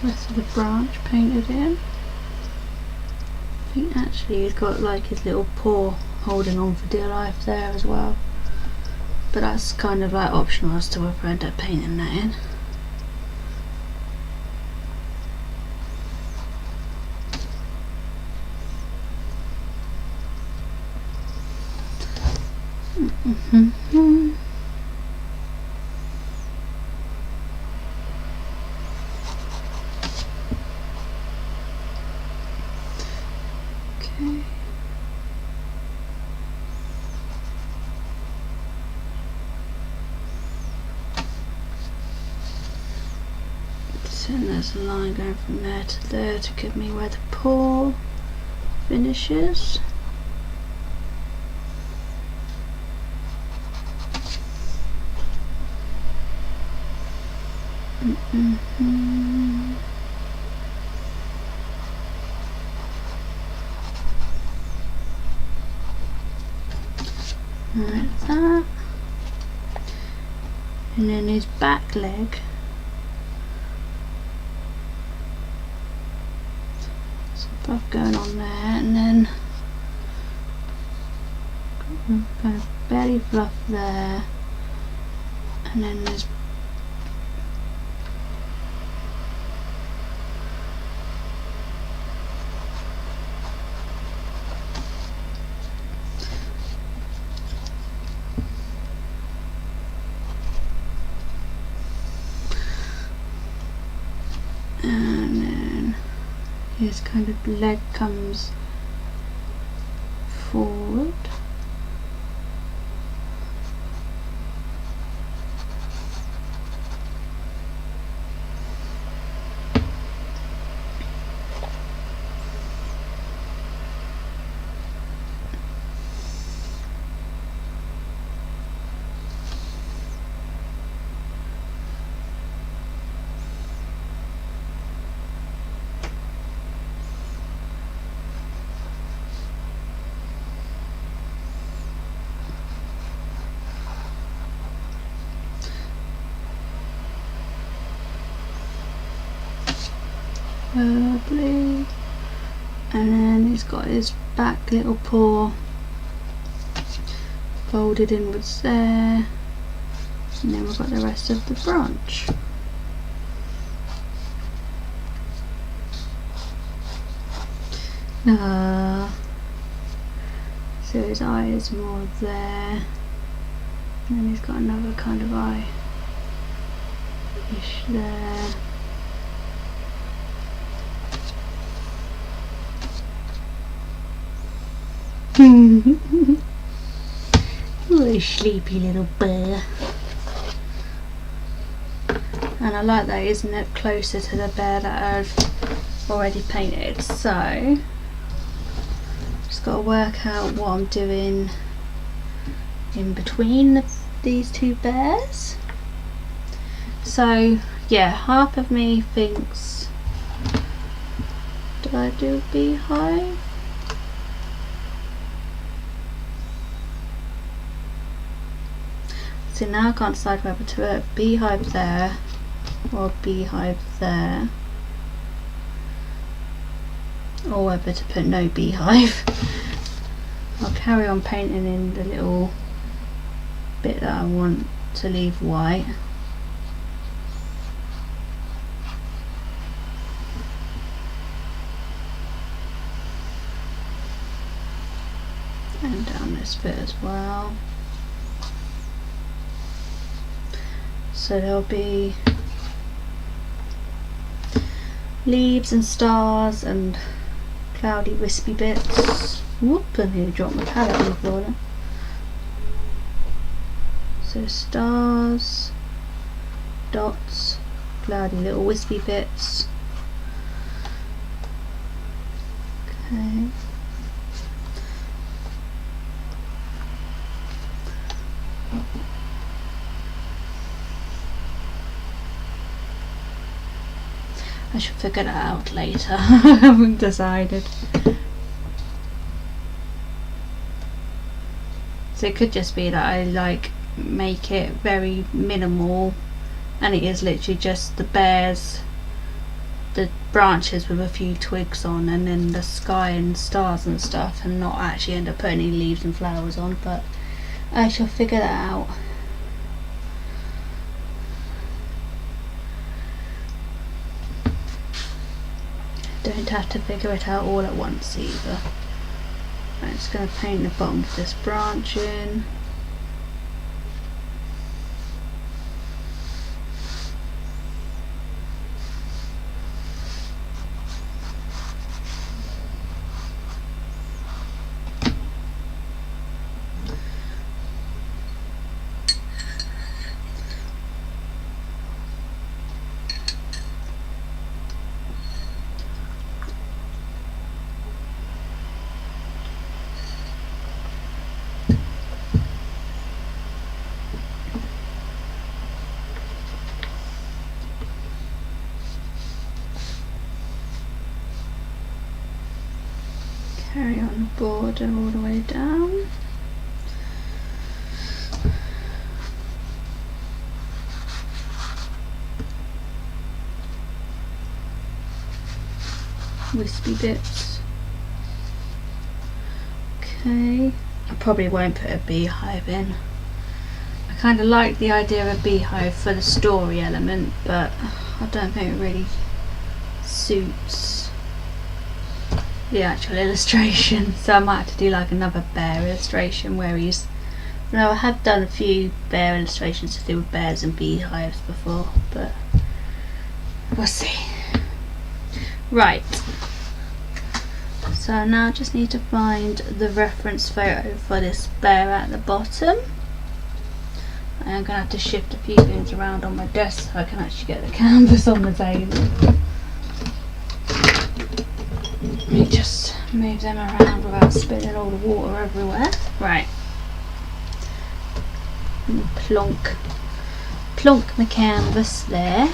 Rest of the branch painted in. I think actually he's got like his little paw holding on for dear life there as well, but that's kind of like optional as to whether I end up painting that in. Okay. So there's a line going from there to there to give me where the paw finishes. Like that. And then his back leg. So buff going on there, and then kind of belly fluff there, and then there's his kind of leg comes forward. Lovely. And then he's got his back little paw folded inwards there, and then we've got the rest of the branch. So his eye is more there, and then he's got another kind of eye ish there. What a sleepy little bear. And I like that, isn't it, closer to the bear that I've already painted. So just got to work out what I'm doing in between these two bears. So yeah, half of me thinks, did I do a beehive? So now I can't decide whether to put a beehive there or a beehive there, or whether to put no beehive. I'll carry on painting in the little bit that I want to leave white. And down this bit as well. So there'll be leaves and stars and cloudy wispy bits. Whoop, I nearly dropped my palette on the floor there. So stars, dots, cloudy little wispy bits. Okay. I should figure that out later. I haven't decided. So it could just be that I like make it very minimal, and it is literally just the bears, the branches with a few twigs on, and then the sky and stars and stuff, and not actually end up putting any leaves and flowers on. But I shall figure that out. Don't have to figure it out all at once either. I'm just going to paint the bottom of this branch in. Carry on the border all the way down. Wispy bits. Okay, I probably won't put a beehive in. I kind of like the idea of a beehive for the story element, but I don't think it really suits the actual illustration. So I might have to do like another bear illustration where he's, no, I have done a few bear illustrations to do with bears and beehives before, but we'll see. Right, so now I just need to find the reference photo for this bear at the bottom. I'm going to have to shift a few things around on my desk so I can actually get the canvas on the table. Let me just move them around without spilling all the water everywhere. Right. And plonk my canvas there.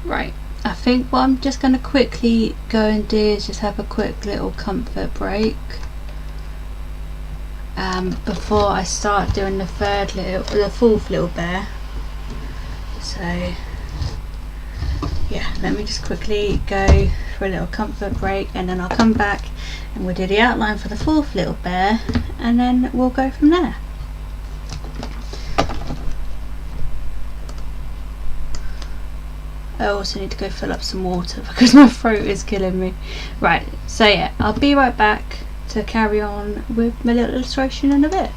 Right, I think what I'm just going to quickly go and do is just have a quick little comfort break before I start doing the fourth little bear. So yeah, let me just quickly go for a little comfort break, and then I'll come back and we'll do the outline for the fourth little bear, and then we'll go from there. I also need to go fill up some water because my throat is killing me. Right, so yeah, I'll be right back to carry on with my little illustration in a bit.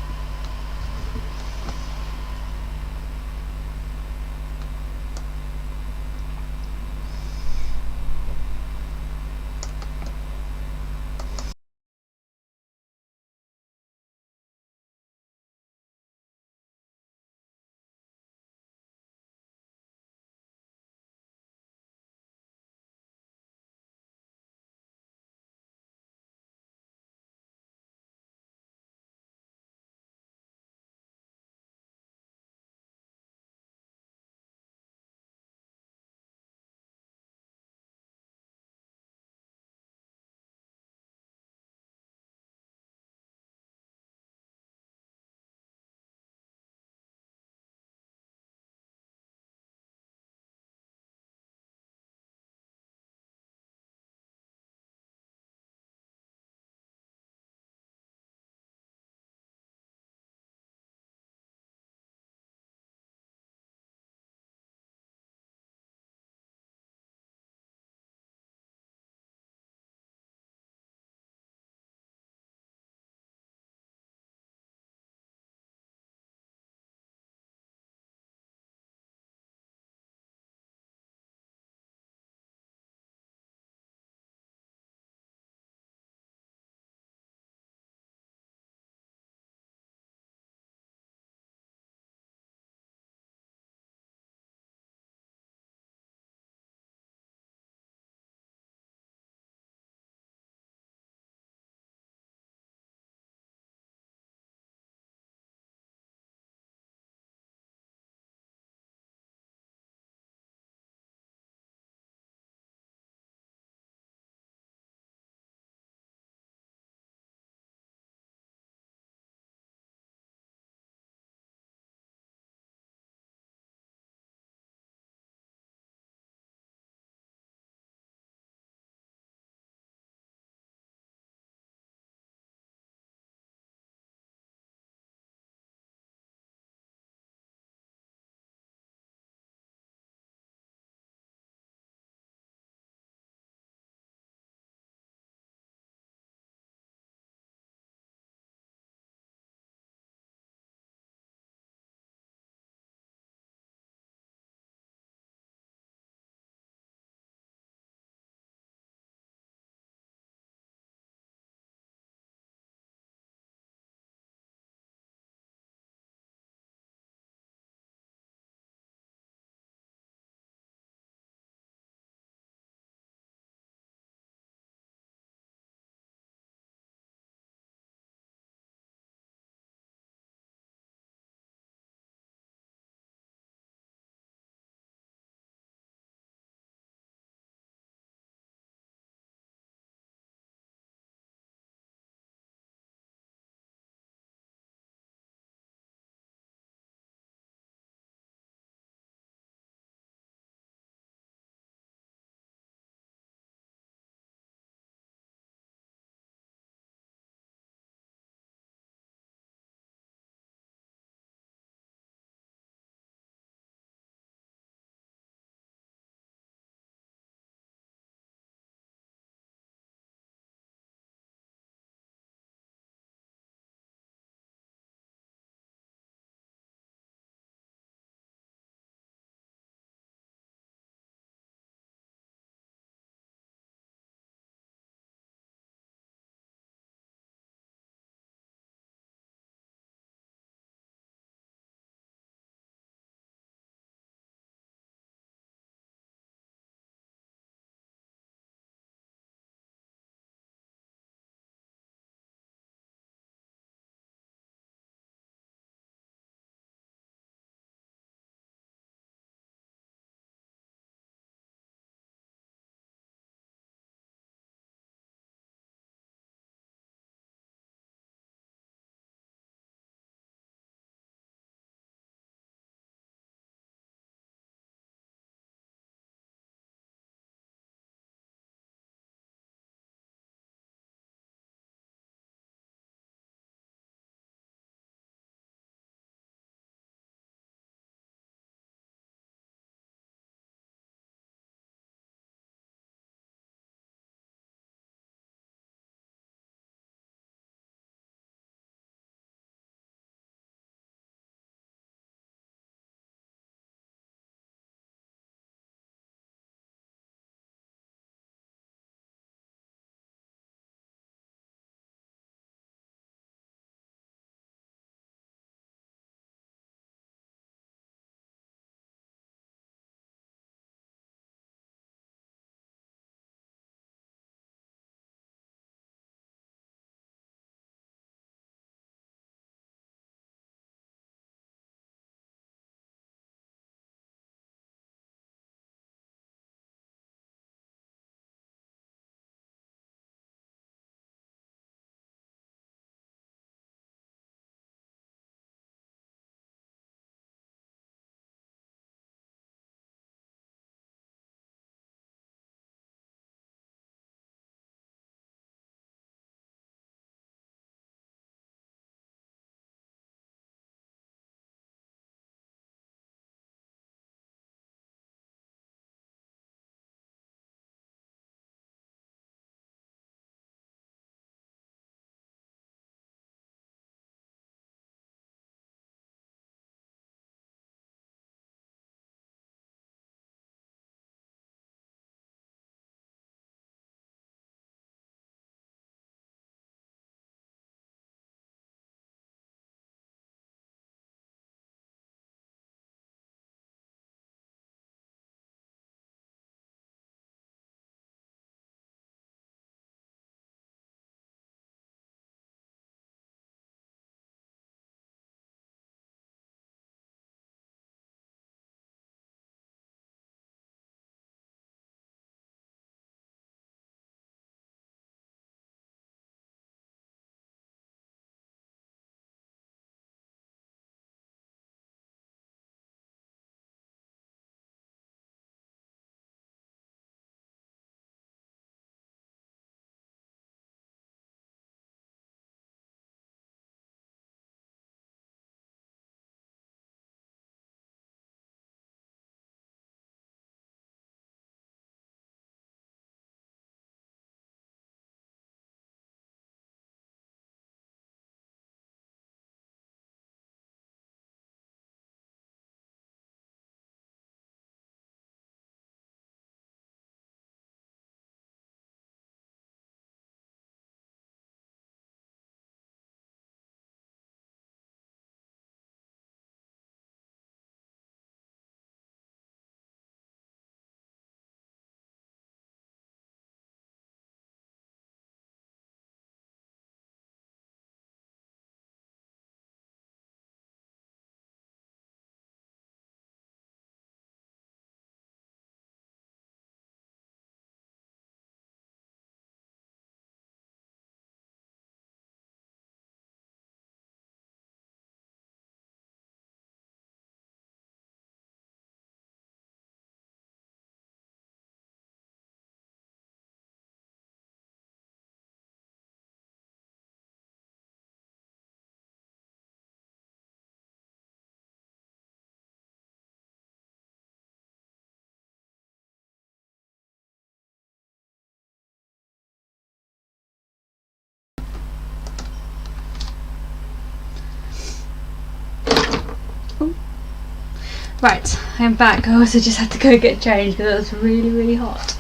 Right, I'm back. I also just had to go get changed because it was really, really hot.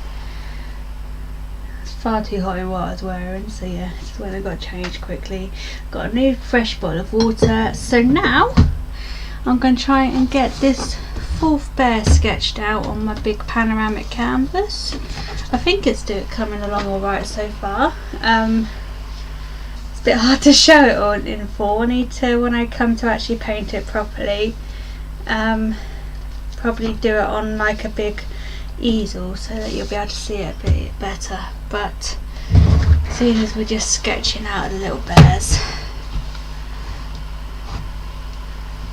It's far too hot in what I was wearing, so yeah, just went and got changed quickly. Got a new fresh bottle of water. So now I'm going to try and get this fourth bear sketched out on my big panoramic canvas. I think it's coming along alright so far. It's a bit hard to show it on in full. I need to, when I come to actually paint it properly, probably do it on like a big easel so that you'll be able to see it a bit better. But seeing as we're just sketching out the little bears,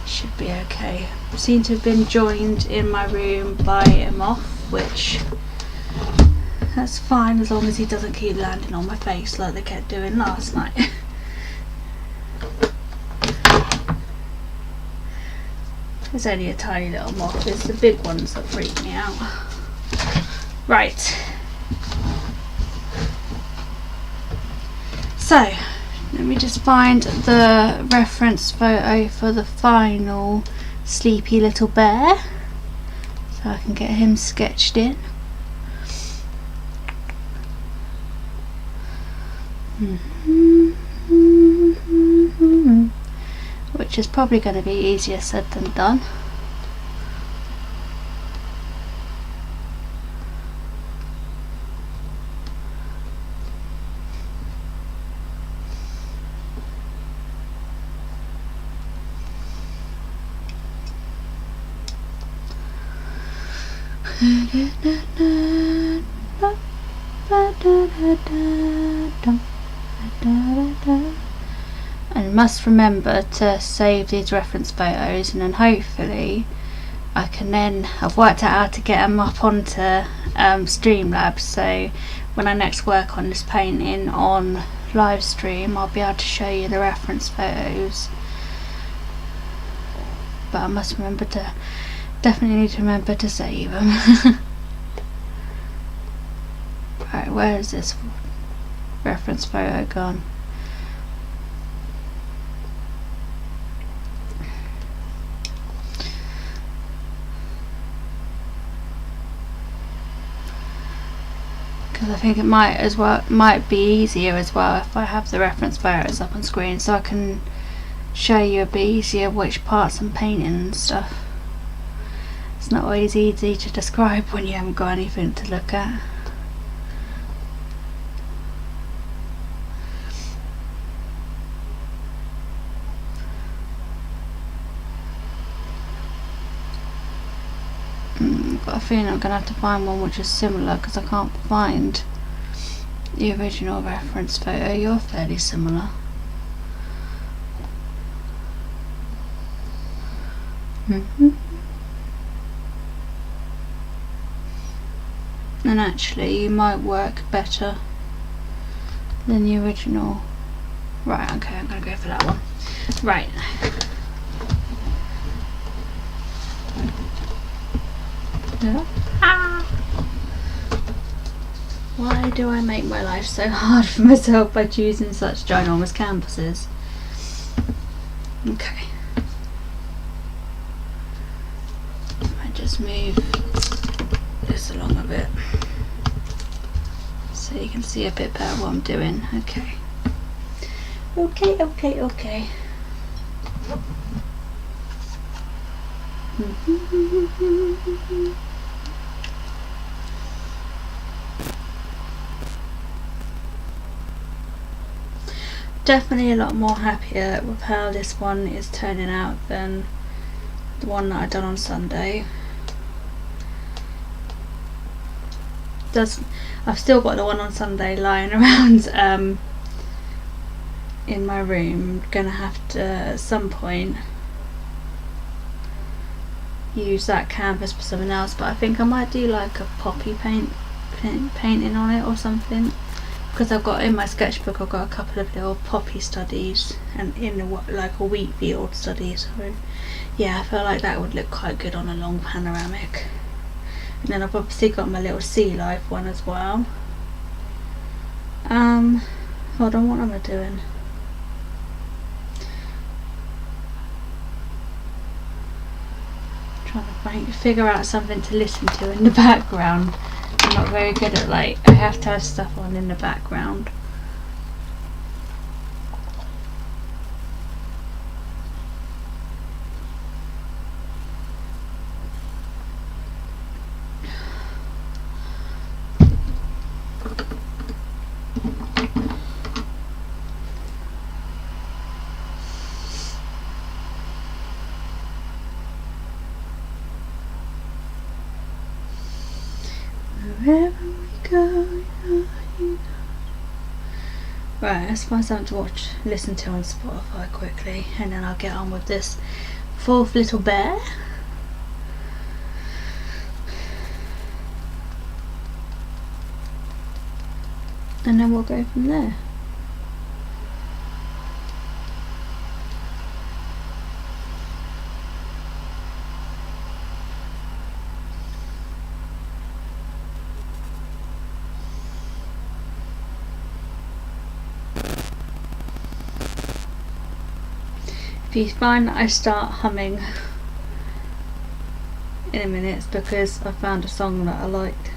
should be okay. Seem to have been joined in my room by a moth, which that's fine as long as he doesn't keep landing on my face like they kept doing last night. It's only a tiny little moth, it's the big ones that freak me out. Right. So, let me just find the reference photo for the final sleepy little bear so I can get him sketched in. Which is probably going to be easier said than done. And must remember to save these reference photos, and then hopefully I can then, I've worked out how to get them up onto Streamlabs, so when I next work on this painting on live stream I'll be able to show you the reference photos. But I must remember to, definitely need to remember to save them. Right, where is this reference photo gone? Because I think it might be easier as well if I have the reference photos up on screen, so I can show you a bit easier which parts I'm painting and stuff. It's not always easy to describe when you haven't got anything to look at. But I feeling I'm going to have to find one which is similar because I can't find the original reference photo. You're fairly similar. And actually you might work better than the original. Right, okay, I'm going to go for that one. Right. Why do I make my life so hard for myself by choosing such ginormous canvases? Okay. I just move this along a bit so you can see a bit better what I'm doing. Okay. Okay. Definitely a lot more happier with how this one is turning out than the one that I done on Sunday. I've still got the one on Sunday lying around in my room. I'm gonna have to at some point use that canvas for something else, but I think I might do like a poppy painting on it or something, because I've got in my sketchbook I've got a couple of little poppy studies and in like a wheat field study, so yeah, I feel like that would look quite good on a long panoramic. And then I've obviously got my little sea life one as well. Hold on, what am I doing? trying to figure out something to listen to in the background. I'm not very good at, like, I have to have stuff on in the background. Wherever we go, right, let's find something to listen to on Spotify quickly, and then I'll get on with this fourth little bear. And then we'll go from there. If you find that I start humming in a minute, it's because I found a song that I liked.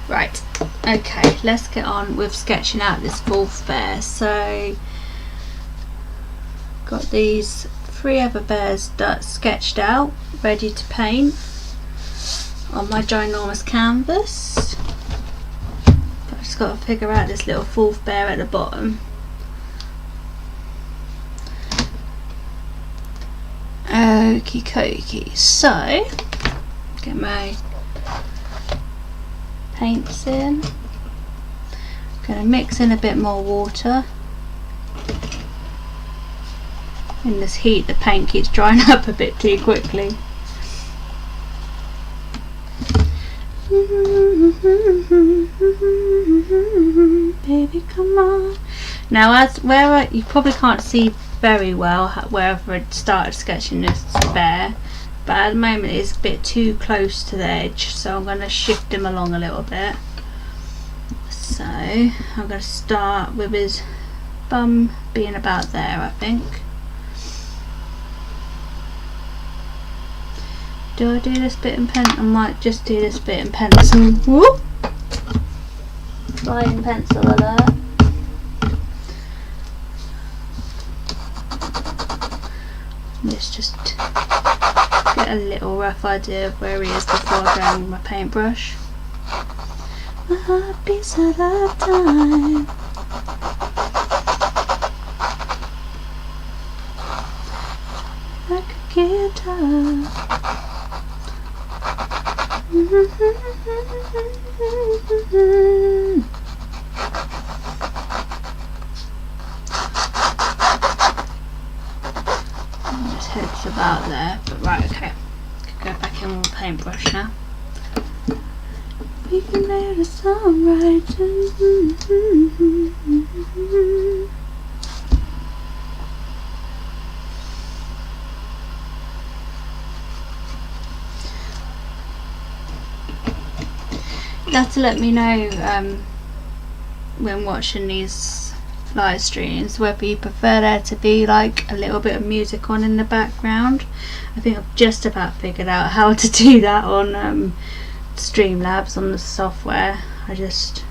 Right, okay, let's get on with sketching out this fourth bear. So, got these 3 other bears that sketched out, ready to paint on my ginormous canvas. I've just got to figure out this little fourth bear at the bottom. Okie dokie, so get my paints in. Gonna mix in a bit more water. In this heat the paint keeps drying up a bit too quickly. Baby, come on. Now, you probably can't see very well wherever I started sketching this bear, but at the moment it's a bit too close to the edge, so I'm going to shift him along a little bit. So I'm going to start with his bum being about there, I think. Do I do this bit in pencil? I might just do this bit in pencil. Whoop! Sliding pencil alert. Let's just get a little rough idea of where he is before I go in with my paintbrush. A heartbeat's out of time. Like a guitar. His head's about there, but right, okay. Go back in with the paintbrush now. We can make a song right. You have to let me know when watching these live streams whether you prefer there to be like a little bit of music on in the background. I think I've just about figured out how to do that on Streamlabs on the software. The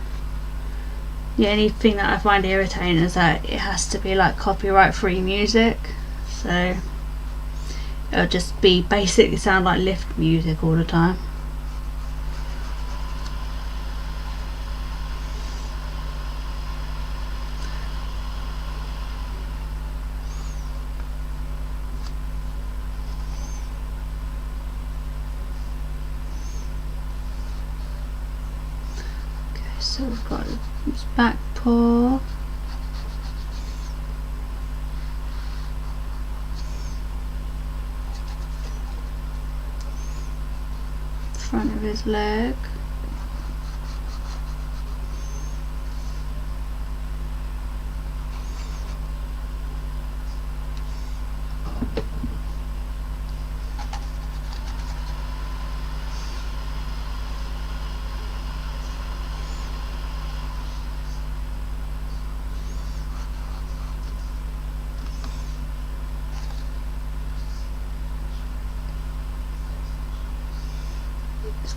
only thing that I find irritating is that it has to be like copyright free music, so it'll just be basically sound like lift music all the time. So we've got his back paw, front of his leg,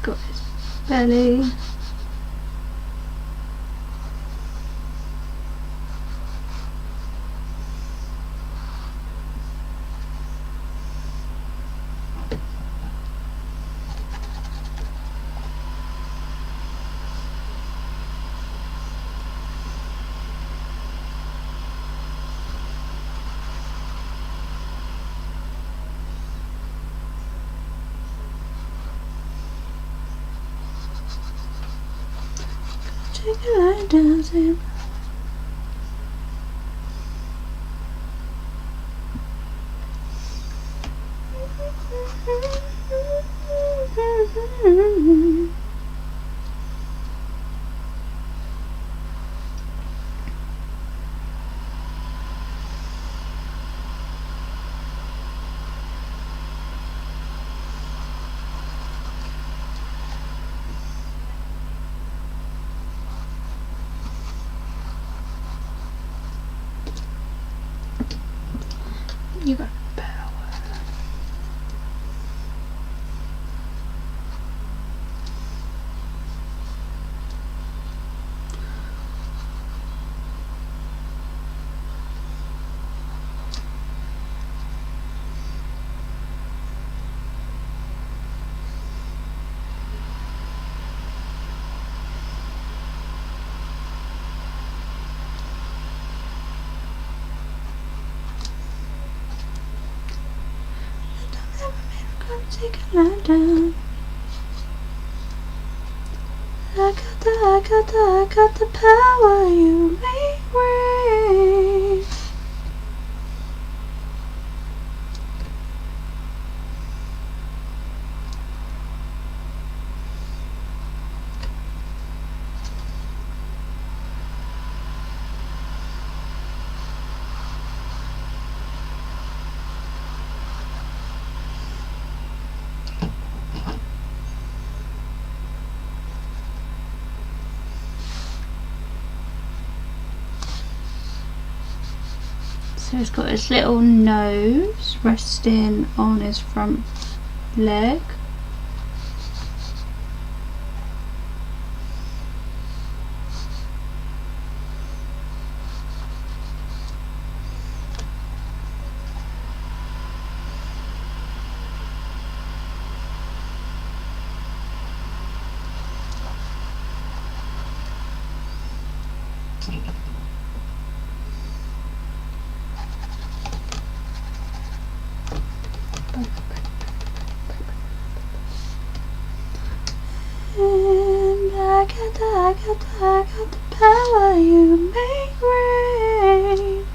got his belly. Take a line down, Sam. You got power. Take a lie down. I got the power you make rain. So he's got his little nose resting on his front leg. And I got the power you make rain.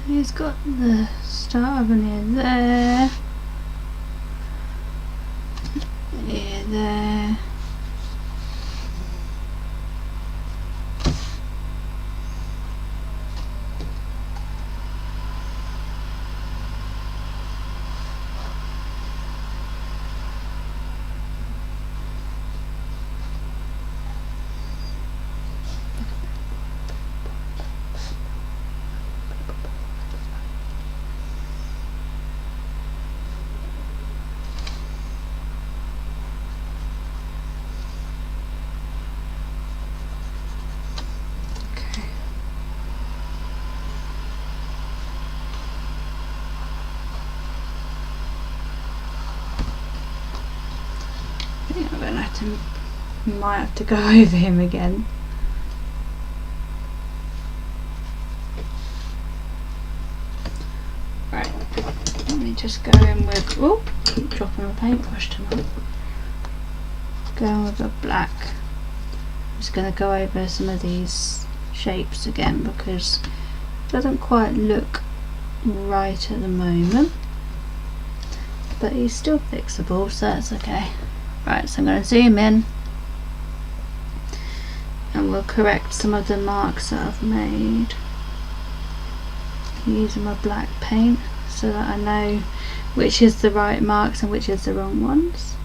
He's got the start of an ear there, ear there. I'm gonna have to, might have to go over him again. Right, let me just go in with, oh, keep dropping my paintbrush tonight. Going with a black. I'm just gonna go over some of these shapes again because it doesn't quite look right at the moment. but he's still fixable, so that's okay. Right, so I'm going to zoom in and we'll correct some of the marks that I've made using my black paint so that I know which is the right marks and which is the wrong ones.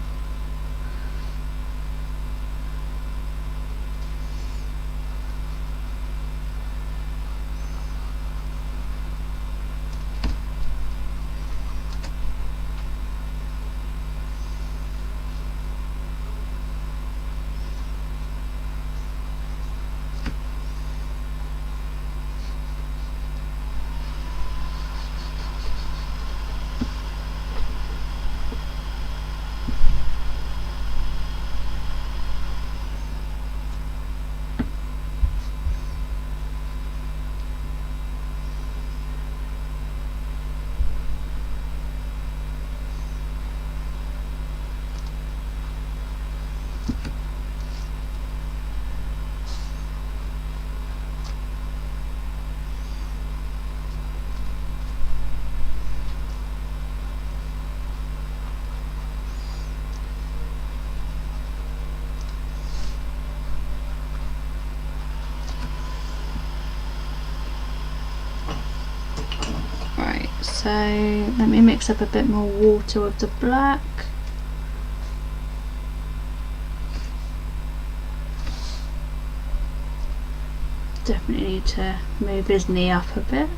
So let me mix up a bit more water with the black. Definitely need to move his knee up a bit.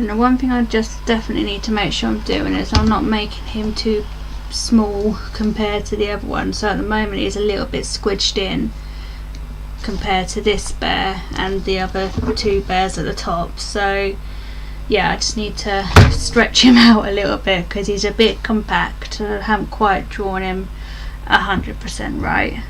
And the one thing I just definitely need to make sure I'm doing is I'm not making him too small compared to the other one. So at the moment he's a little bit squidged in compared to this bear and the other two bears at the top. So yeah, I just need to stretch him out a little bit because he's a bit compact. I haven't quite drawn him 100% right.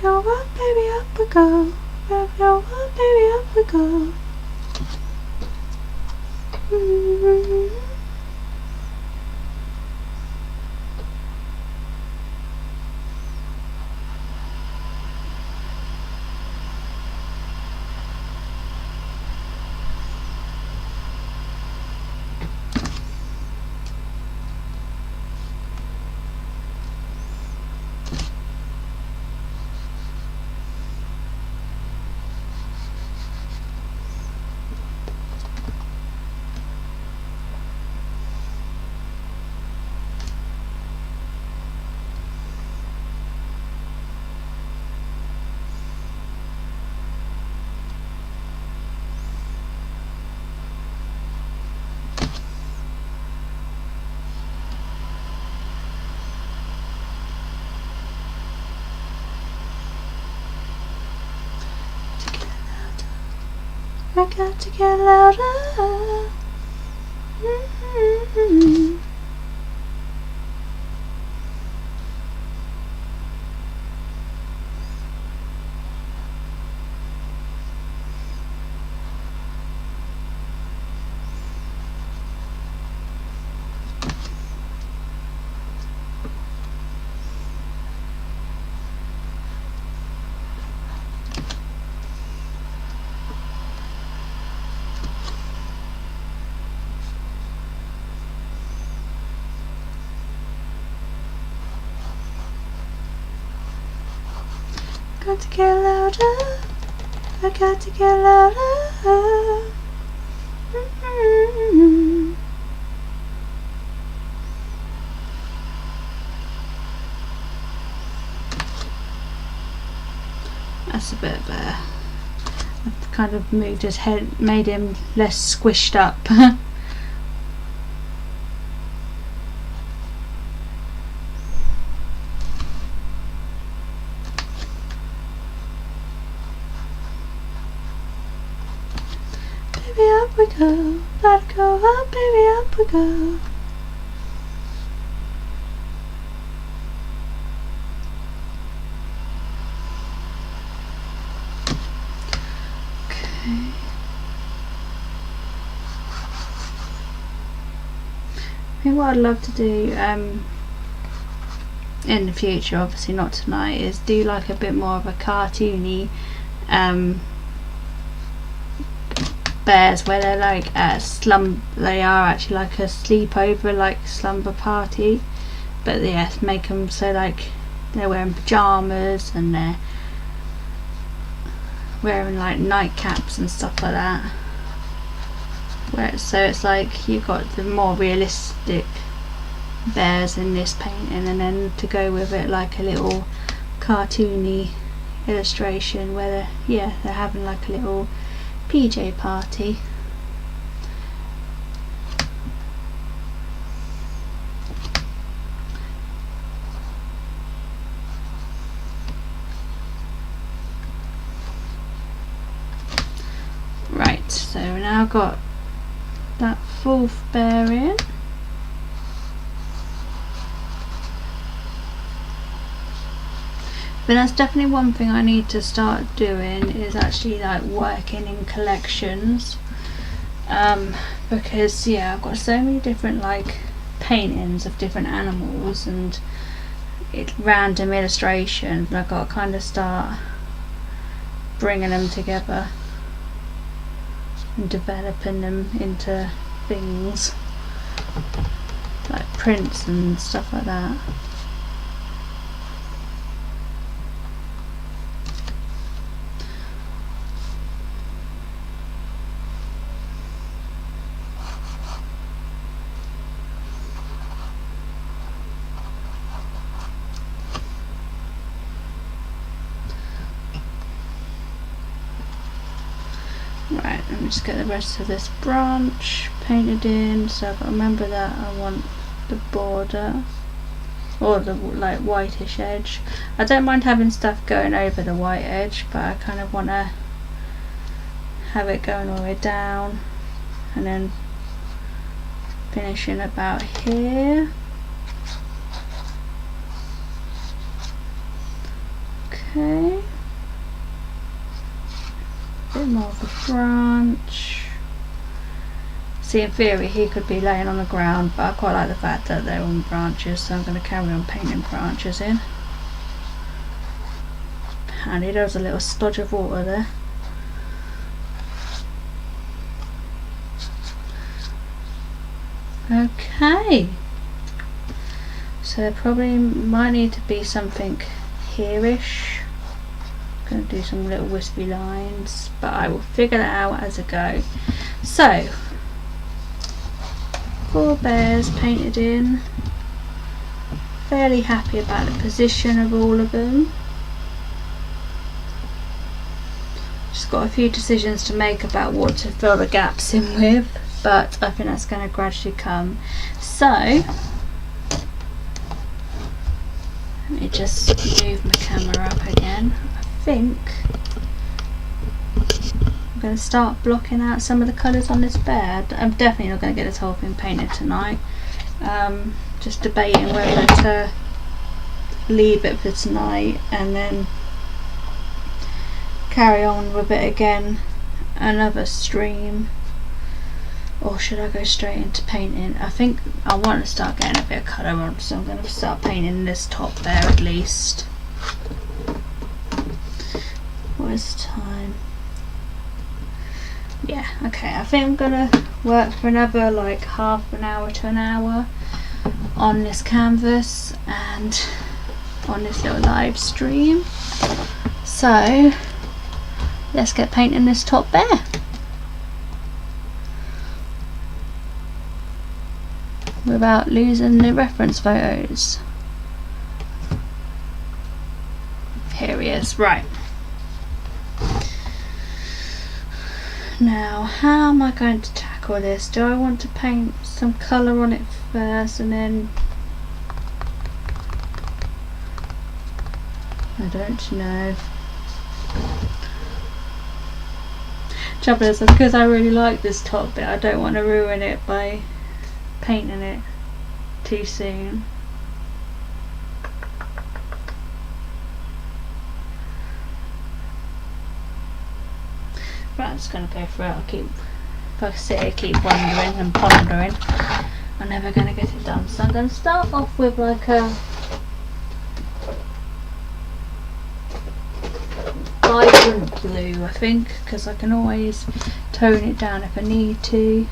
Go up, baby, up we go. Go up, baby, up we go. I got to get louder. Mm-hmm. Got to get louder. I got to get louder. Mm-hmm. That's a bit better. I've kind of moved his head, made him less squished up. Baby, up we go, let it go up, baby, up we go. Okay. I think what I'd love to do in the future, obviously not tonight, is do like a bit more of a cartoony bears where they're like they are actually like a sleepover, like slumber party, but yeah, make them so like they're wearing pajamas and they're wearing like nightcaps and stuff like that, so it's like you've got the more realistic bears in this painting, and then to go with it like a little cartoony illustration where they're having like a little PJ party. Right, so we now got that fourth bear in. But that's definitely one thing I need to start doing, is actually like working in collections, because yeah, I've got so many different like paintings of different animals and random illustrations, and I've got to kind of start bringing them together and developing them into things like prints and stuff like that. Right, let me just get the rest of this branch painted in. So I've got to remember that I want the border or the like whitish edge. I don't mind having stuff going over the white edge, but I kind of want to have it going all the way down and then finishing about here. Okay. Bit more of a branch. See, in theory he could be laying on the ground, but I quite like the fact that they're on branches, so I'm going to carry on painting branches in. And there was a little splodge of water there. Okay, so there probably might need to be something here-ish. Going to do some little wispy lines, but I will figure that out as I go. So 4 bears painted in. Fairly happy about the position of all of them. Just got a few decisions to make about what to fill the gaps in with, but I think that's going to gradually come. So let me just move my camera up again. I think I'm going to start blocking out some of the colours on this bed. I'm definitely not going to get this whole thing painted tonight. Just debating whether to leave it for tonight and then carry on with it again another stream, or should I go straight into painting? I think I want to start getting a bit of colour on, so I'm going to start painting this top there at least. What is the time? Yeah, okay, I think I'm going to work for another like half an hour to an hour on this canvas and on this little live stream. So let's get painting this top there. Without losing the reference photos. Here he is, right. Now, how am I going to tackle this? Do I want to paint some colour on it first and then... I don't know. Trouble is, because I really like this top bit, I don't want to ruin it by painting it too soon. Right, I'm just going to go through it. If I sit here, keep wondering and pondering, I'm never going to get it done. So I'm going to start off with like a vibrant blue, I think, because I can always tone it down if I need to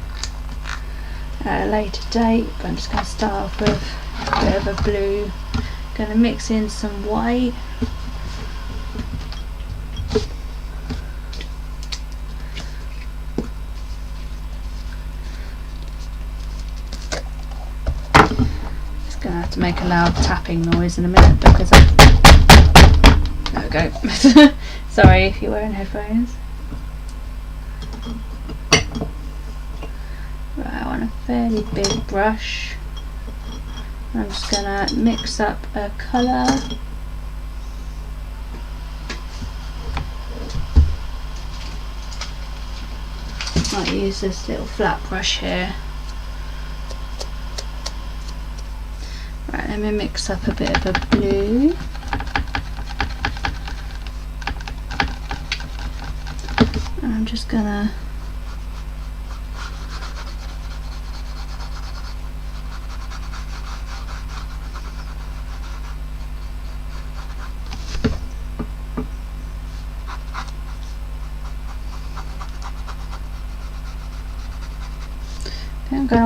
at a later date. But I'm just going to start off with a bit of a blue. Going to mix in some white. Just going to have to make a loud tapping noise in a minute because there we go. Sorry if you're wearing headphones. Right, I want a fairly big brush. I'm just going to mix up a colour. Might use this little flat brush here. Right, let me mix up a bit of a blue. And I'm just gonna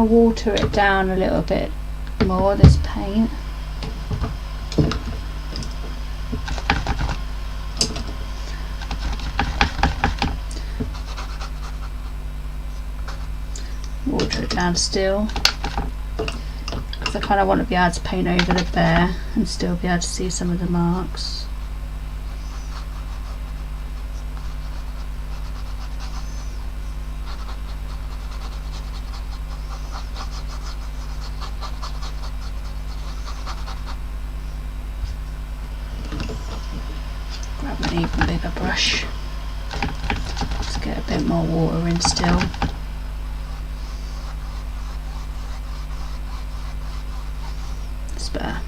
water it down a little bit more, this paint. Water it down still, because I kind of want to be able to paint over the bear and still be able to see some of the marks. Grab an even bigger brush. Let's get a bit more water in still. It's better.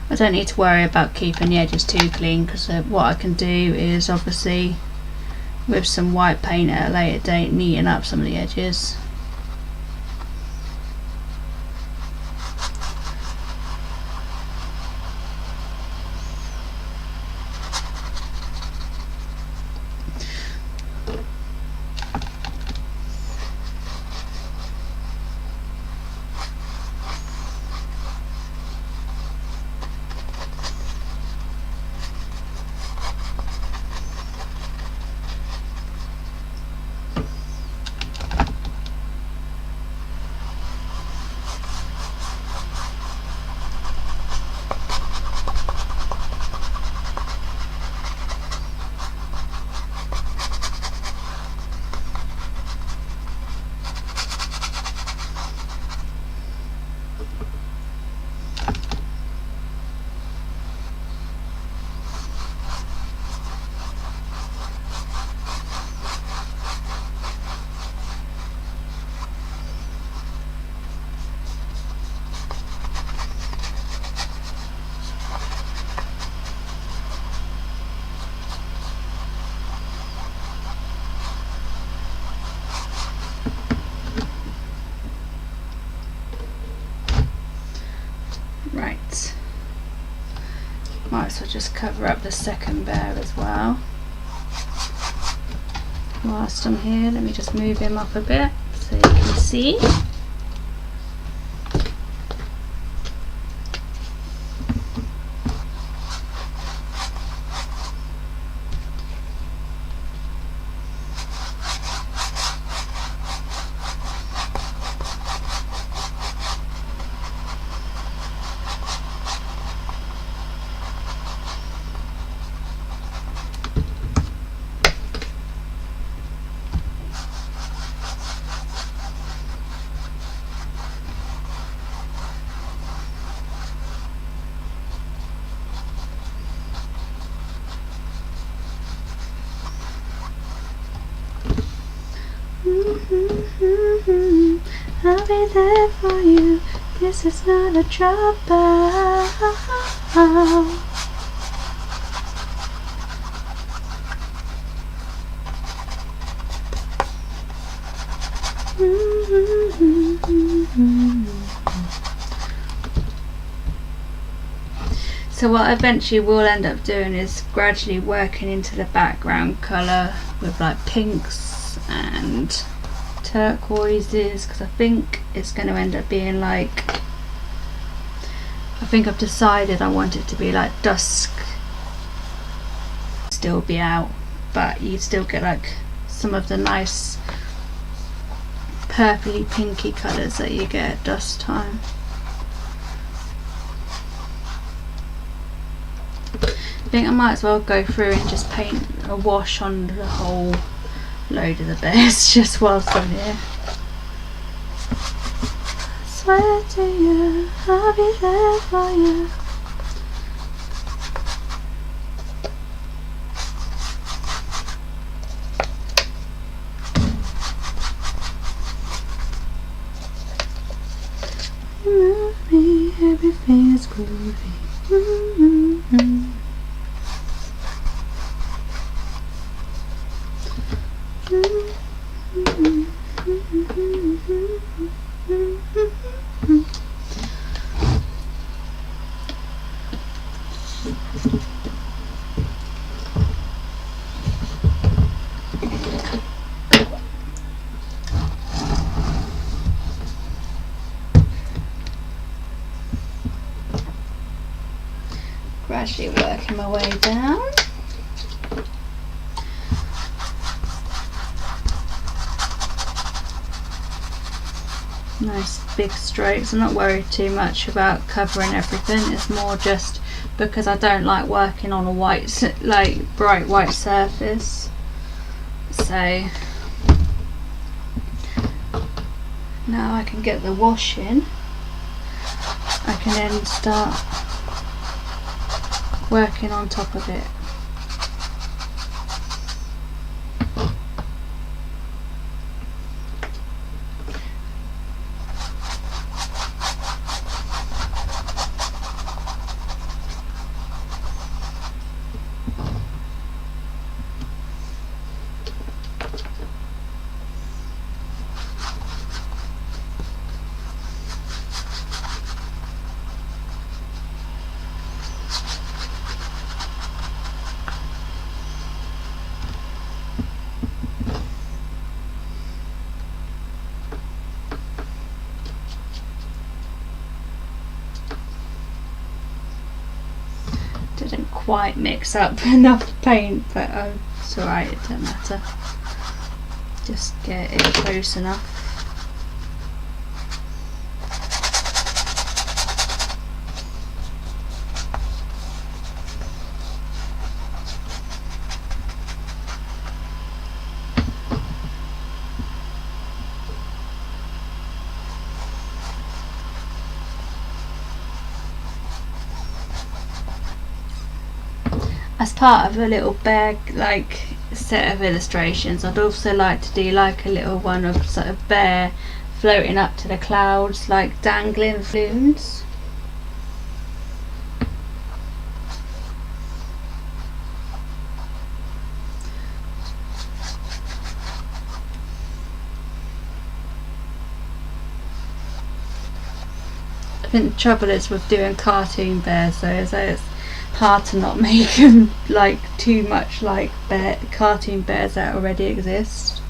I don't need to worry about keeping the edges too clean, because what I can do is obviously with some white paint at a later date neaten up some of the edges. Might as well just cover up the second bear as well. Whilst I'm here, let me just move him up a bit so you can see. I'll be there for you. This is not a trouble. So what I eventually will end up doing is gradually working into the background colour with like pinks and turquoises, because I think it's going to end up being like, I think I've decided I want it to be like dusk, still be out, but you still get like some of the nice purpley pinky colours that you get at dusk time. I think I might as well go through and just paint a wash on the whole load of the bears just whilst I'm here. I swear to you, I'll be there for you. You move me, everything is groovy. Gradually working my way down. Nice big strokes. I'm not worried too much about covering everything. It's more just because I don't like working on a white, like bright white surface. So now I can get the wash in. I can then start working on top of it. Didn't quite mix up enough paint, but it's alright, it doesn't matter. Just get it close enough. As part of a little bag like set of illustrations, I'd also like to do like a little one of sort of bear floating up to the clouds, like dangling balloons. I think the trouble is with doing cartoon bears though, is that it's hard to not make them like too much like cartoon bears that already exist,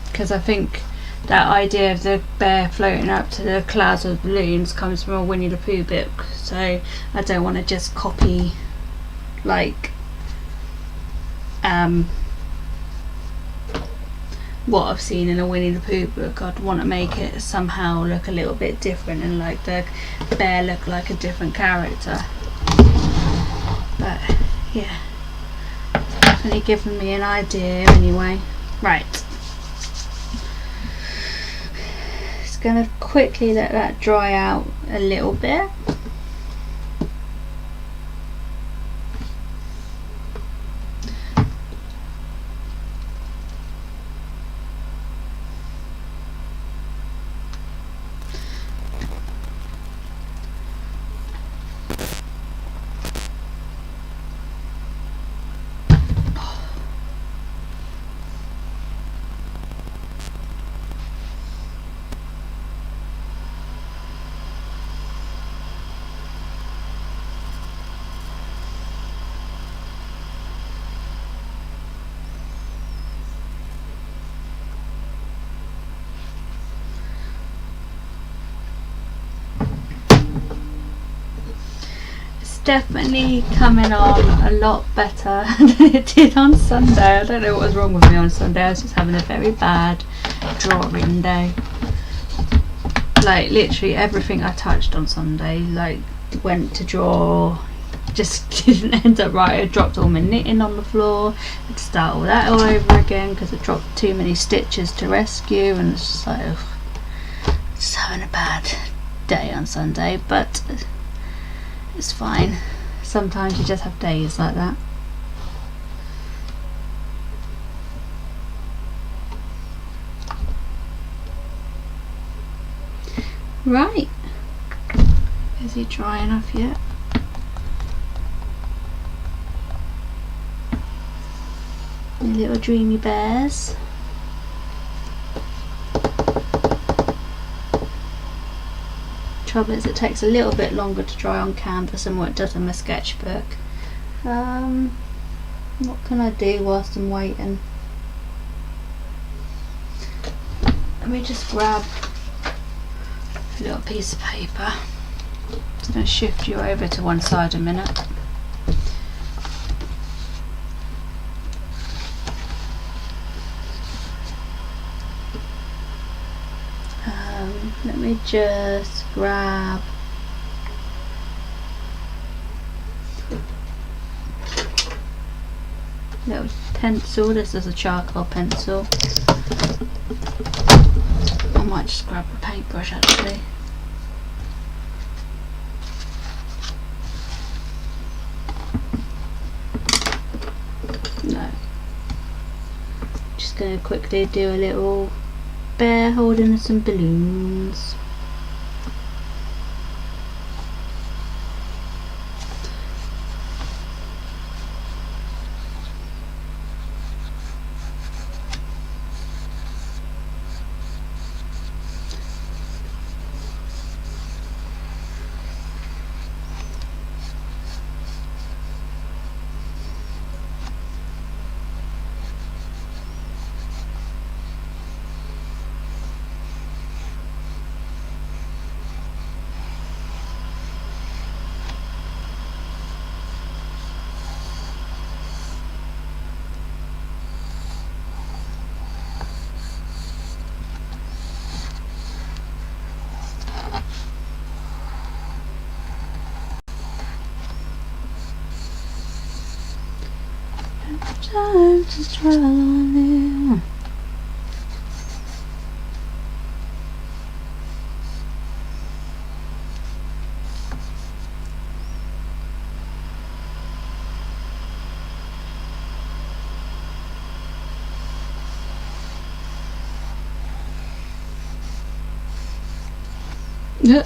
because I think that idea of the bear floating up to the clouds of balloons comes from a Winnie the Pooh book, so I don't want to just copy like what I've seen in a Winnie the Pooh book. I'd want to make it somehow look a little bit different and like the bear look like a different character. But yeah, it's definitely given me an idea anyway. Right, just gonna quickly let that dry out a little bit. Definitely coming on a lot better than it did on Sunday. I don't know what was wrong with me on Sunday. I was just having a very bad drawing day. Like literally everything I touched on Sunday, like went to draw, just didn't end up right. I dropped all my knitting on the floor. I had to start all that all over again because I dropped too many stitches to rescue, and it's just like ugh, just having a bad day on Sunday. But it's fine. Sometimes you just have days like that. Right. Is he dry enough yet? My little dreamy bears. Trouble is it takes a little bit longer to dry on canvas than what it does on my sketchbook. What can I do whilst I'm waiting? Let me just grab a little piece of paper. I'm just going to shift you over to one side a minute. Let me just grab a little pencil. This is a charcoal pencil. I might just grab a paintbrush actually. No. Just going to quickly do a little bear holding some balloons. Time to try on Yeah.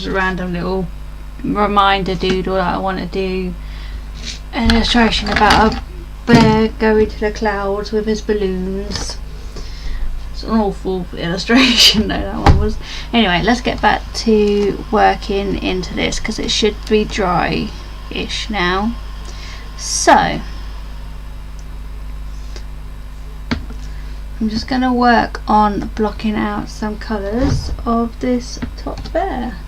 just a random little reminder doodle that I want to do an illustration about a bear going to the clouds with his balloons. It's an awful illustration though, that one was. Anyway, let's get back to working into this because it should be dry-ish now. So I'm just going to work on blocking out some colours of this top bear.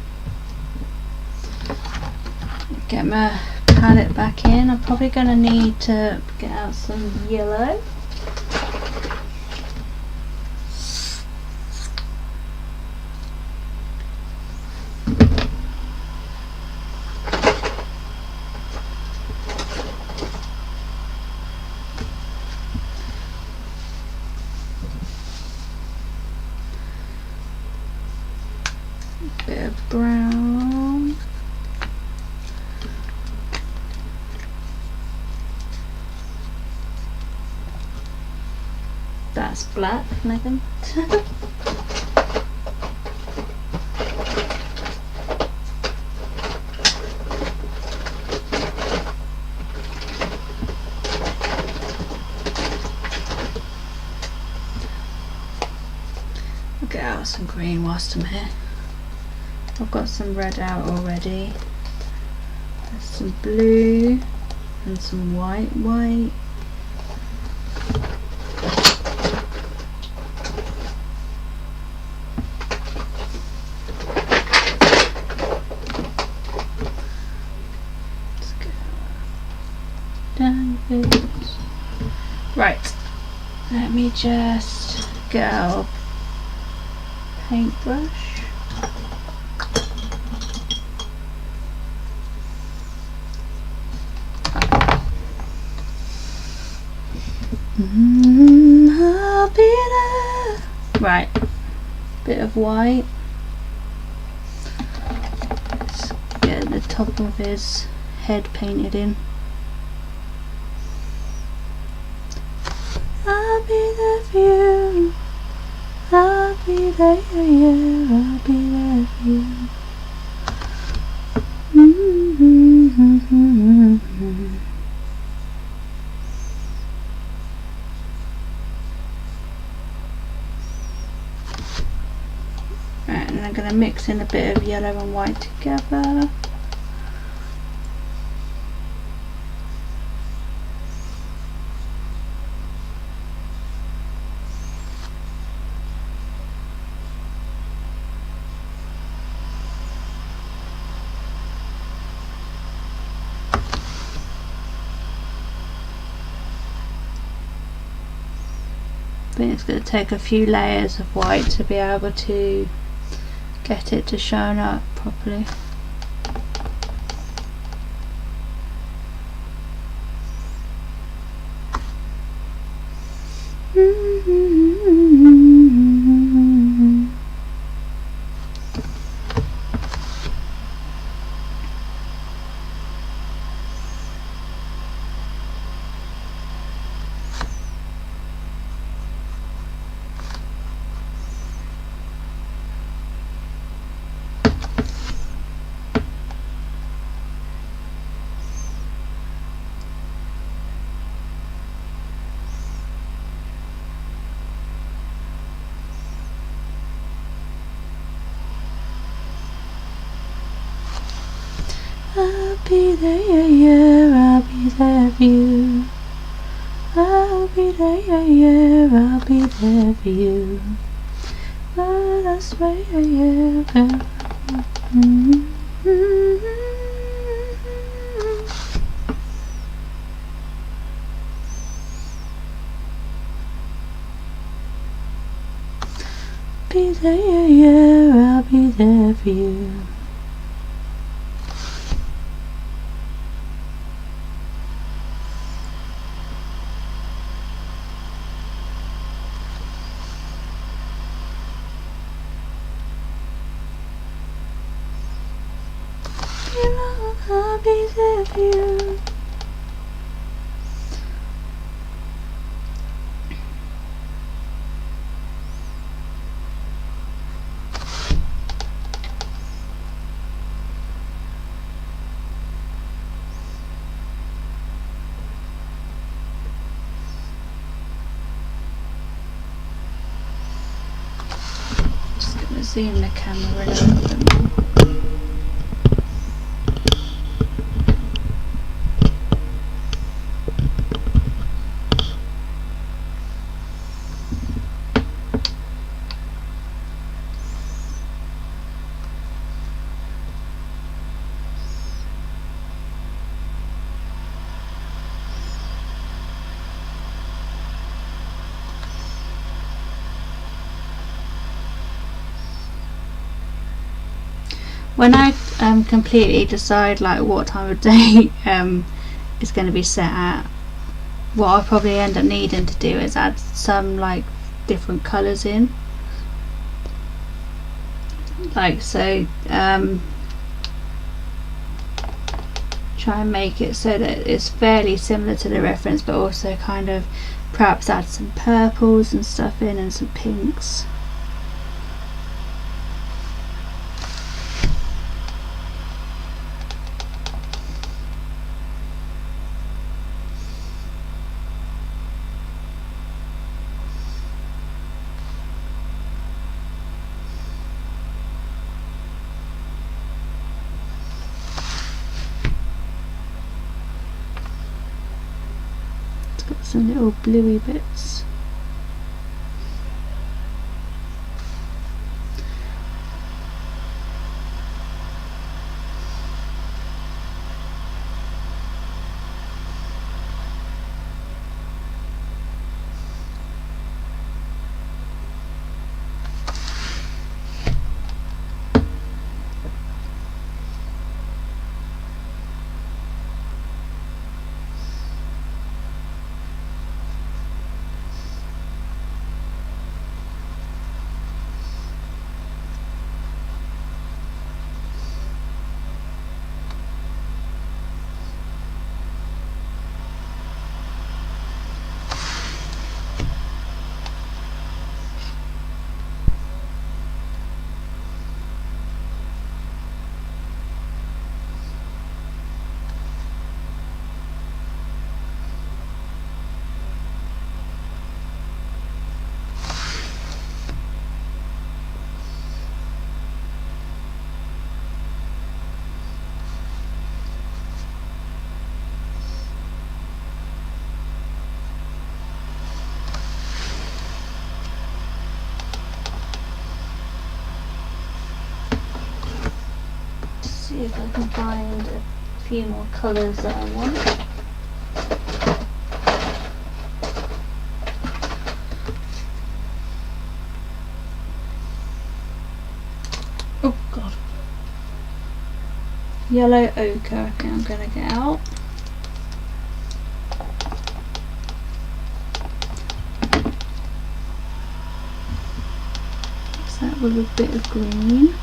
Get my palette back in. I'm probably going to need to get out some yellow. Bit of brown. That's black, Megan. I'll get out some green whilst I'm here. I've got some red out already. There's some blue and some white. Let's go down this. Right, let me just get out a paintbrush. I'll be there. Right, bit of white. Let's get the top of his head painted in. I'll be there for you. I'll be there, yeah, I'll be there for you. Right, and I'm going to mix in a bit of yellow and white together. I think it's going to take a few layers of white to be able to get it to shine up properly. I'll be there, yeah, yeah, I'll be there for you. I'll be there, yeah, yeah, I'll be there for you. Oh, that's right, yeah, yeah. Be there, yeah, yeah, I'll be there for you. I'll be there for you. zoom the camera a little bit more. When I completely decide like what time of day it's going to be set at, what I'll probably end up needing to do is add some like different colours in, like so. Try and make it so that it's fairly similar to the reference, but also kind of perhaps add some purples and stuff in and some pinks. Got some little bluey bits. See if I can find a few more colours that I want. Oh god. Yellow ochre, I think I'm going to get out. Mix that with a bit of green.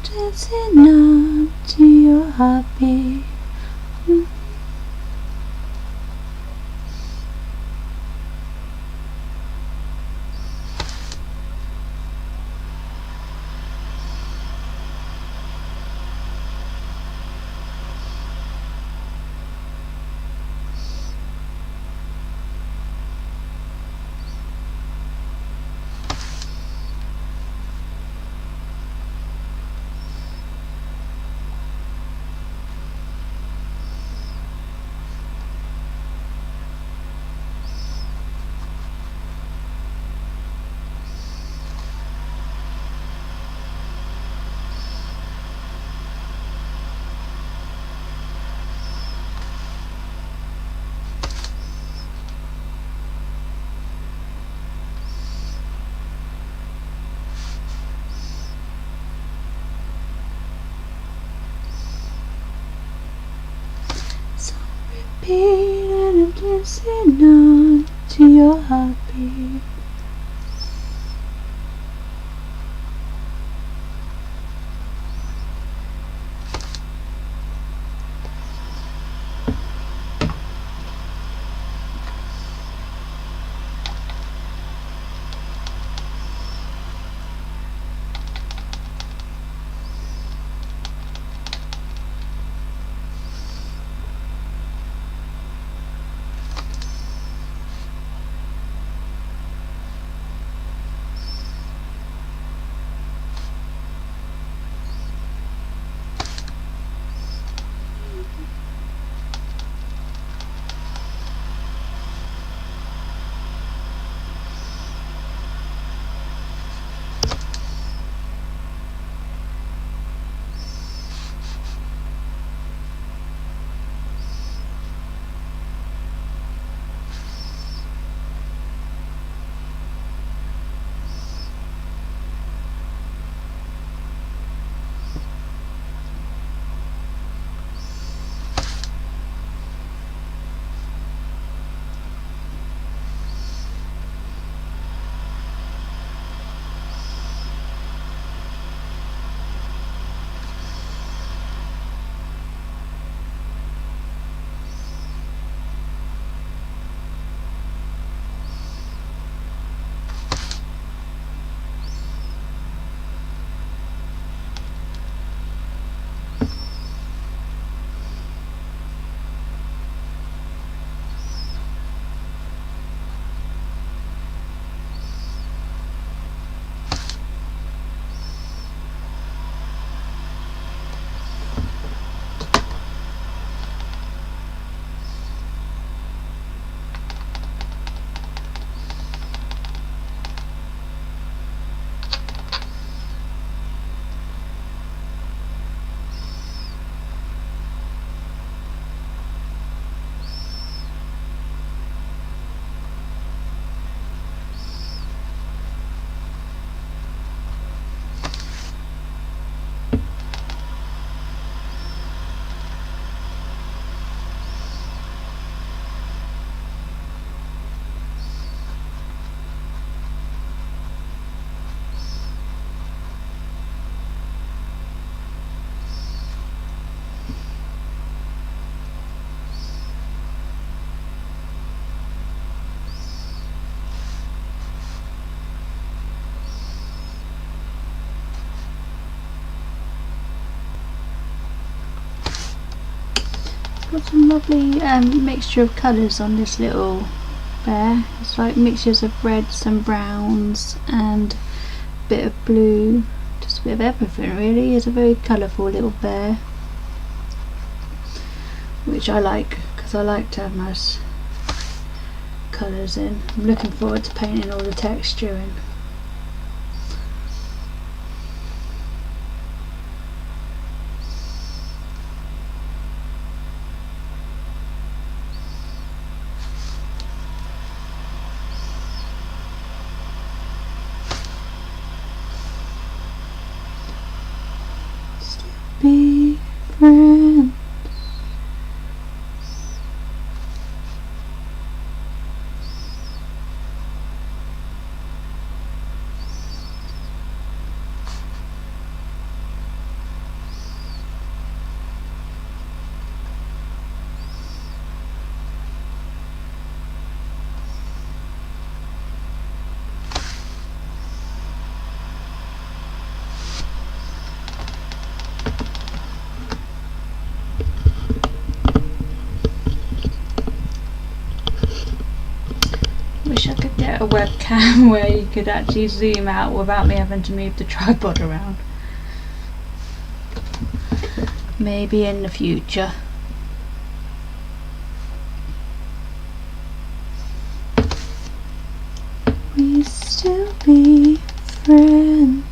dancing on to your heartbeat. And I'm dancing on to your heartbeat. Got some lovely mixture of colours on this little bear. It's like mixtures of reds and browns and a bit of blue, just a bit of everything really. It's a very colourful little bear, which I like because I like to have nice colours in. I'm looking forward to painting all the texture in. Be friends. get a webcam where you could actually zoom out without me having to move the tripod around. Maybe in the future. We still be friends.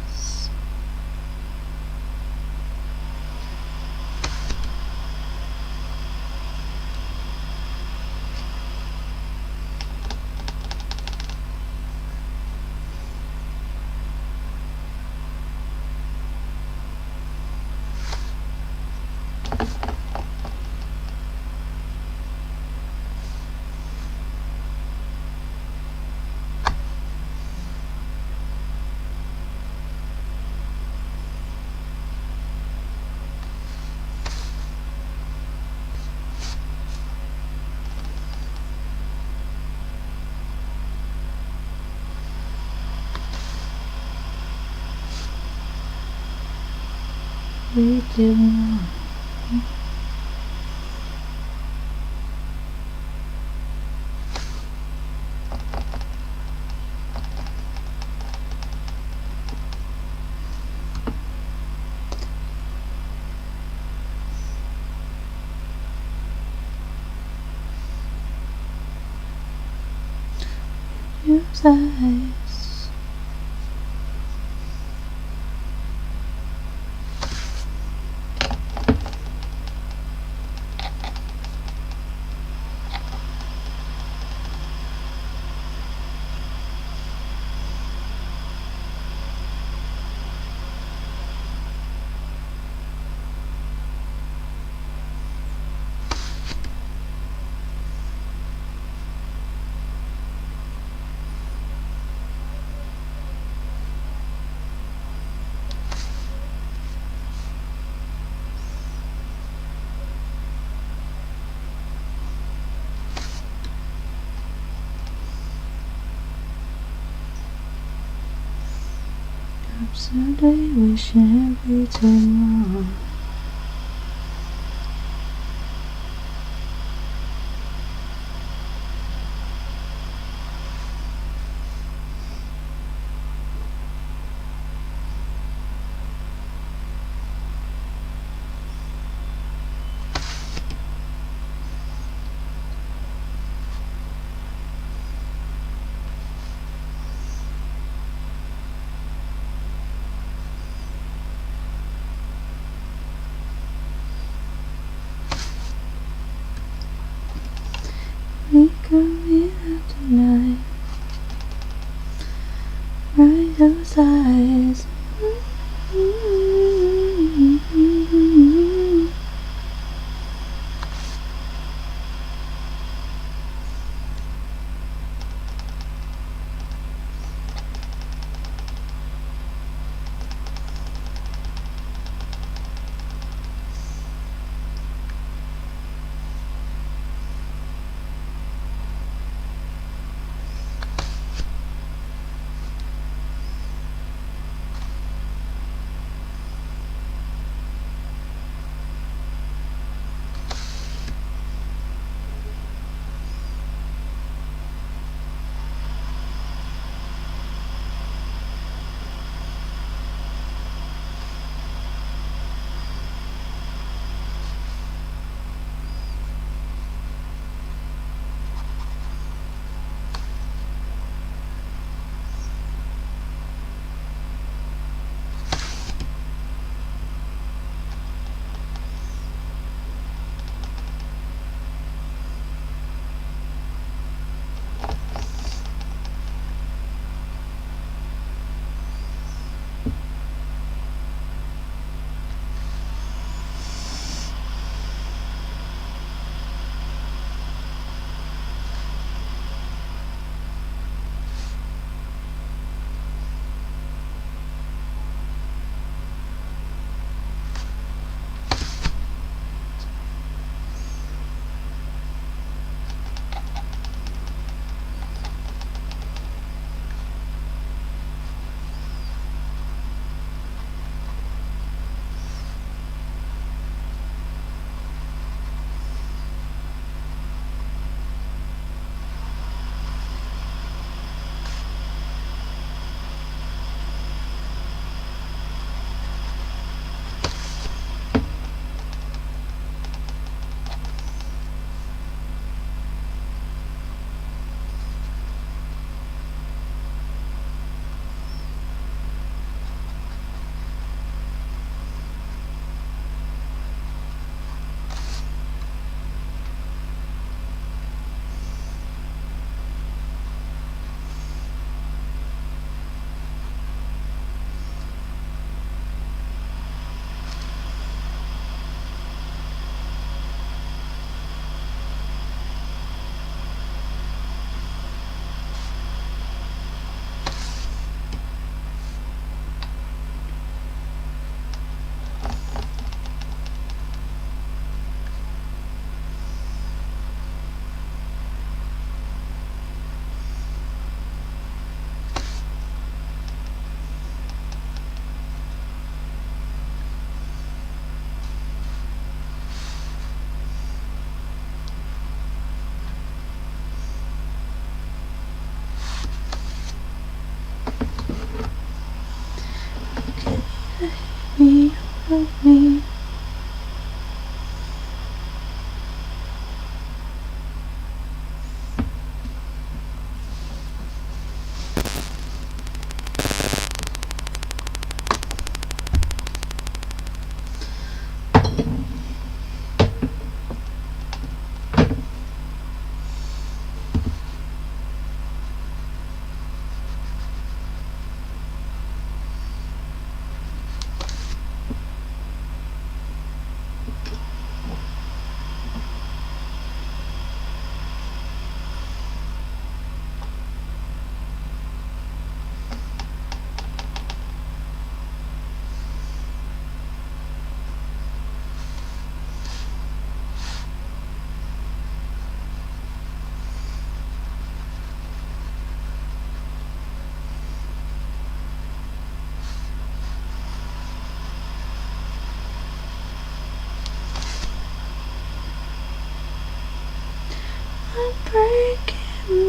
We do not. Use eyes. Sunday wishing every tomorrow. We coming out tonight. Right those eyes.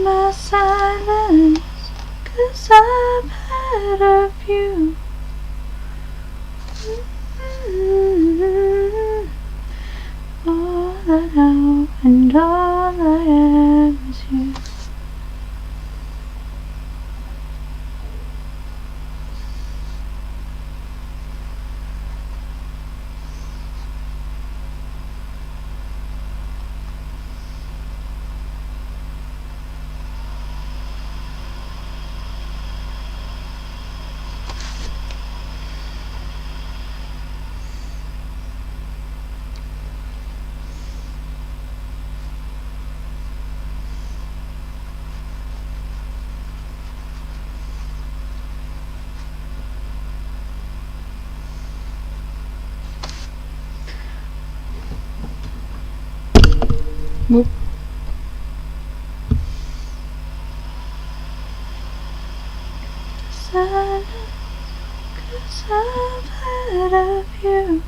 my silence, 'cause I've had a few. All I know and all I am is you. Whoop. Silence, 'cause I've had a few.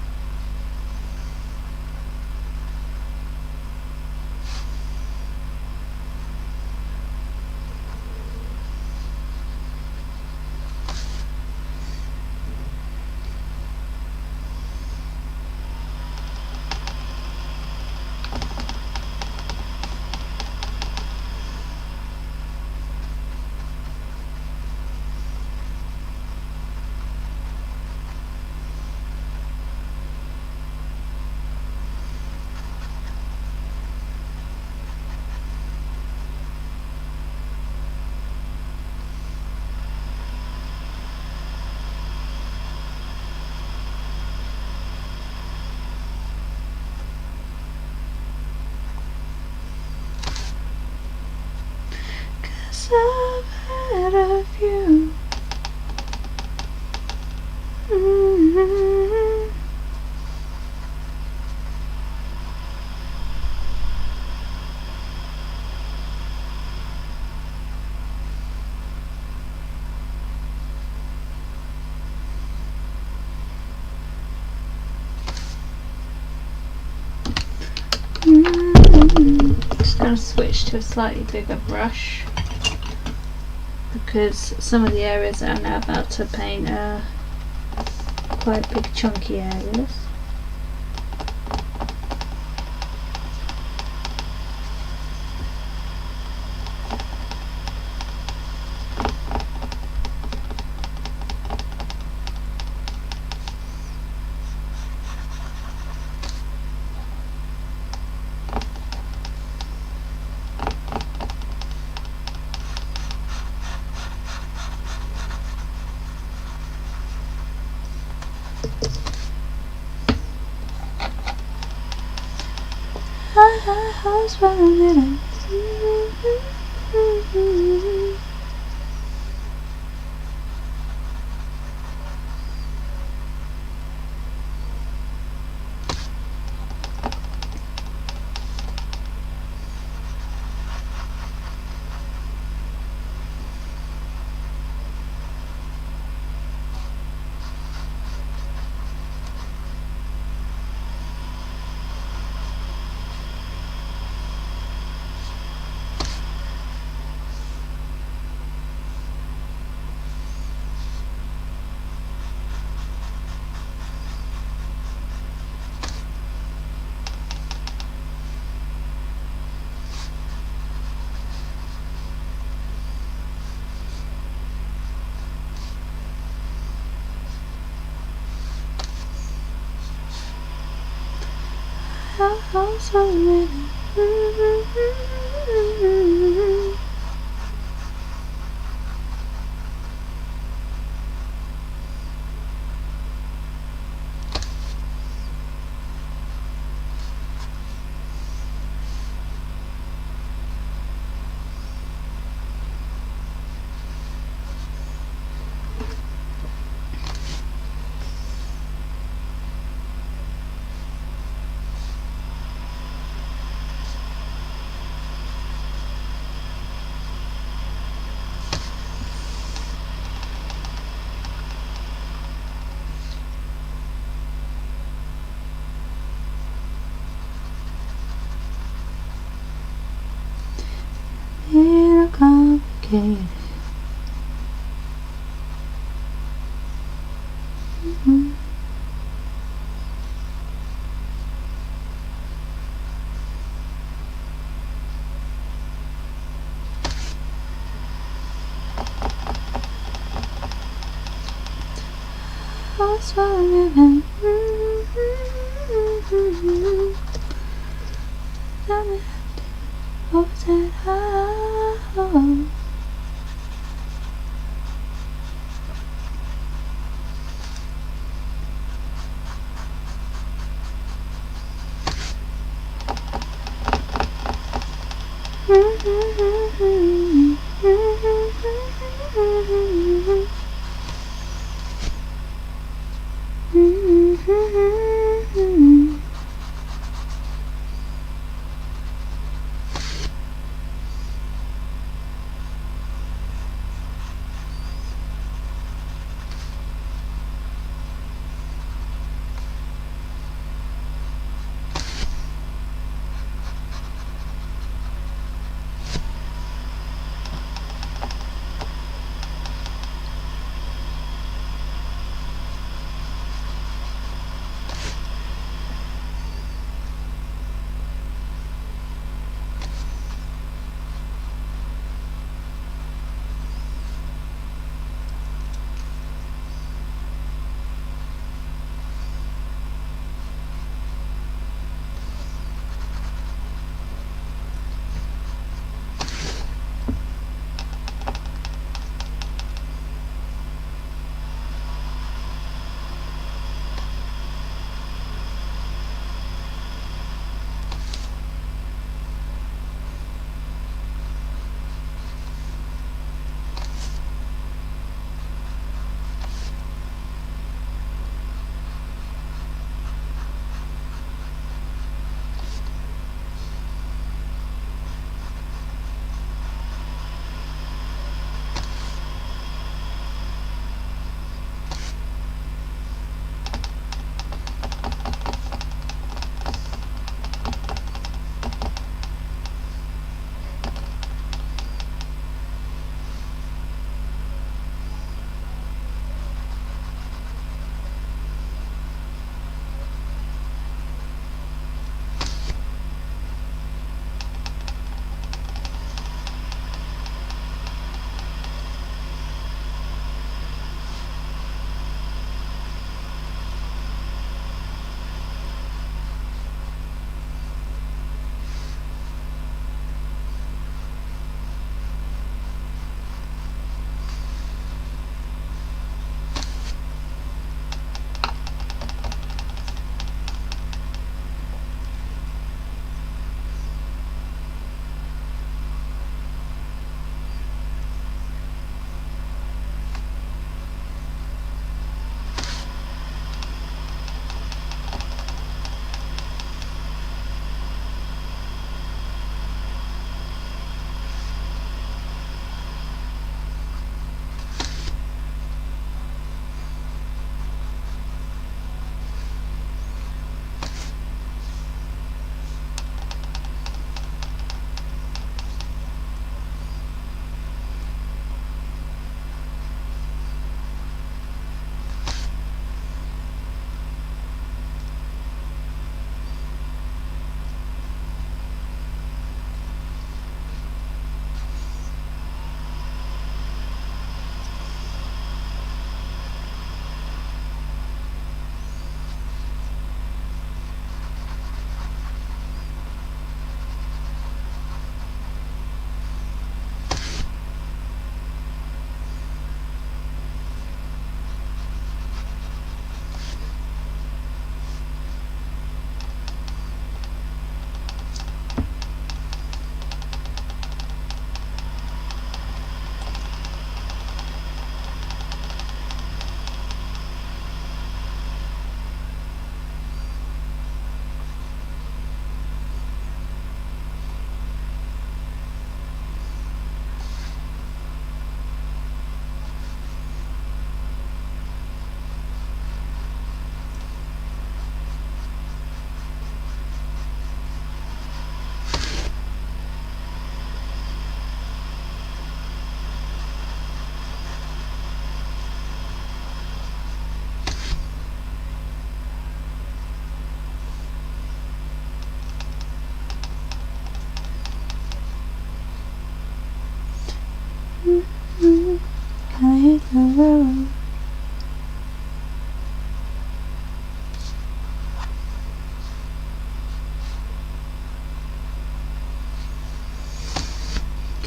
I've had a few. Just going to switch to a slightly bigger brush, because some of the areas that I'm now about to paint are quite big chunky areas. I was for a minute. Also minute. In a complicated. Mm-hmm. That's what I'm living. What was that? Oh.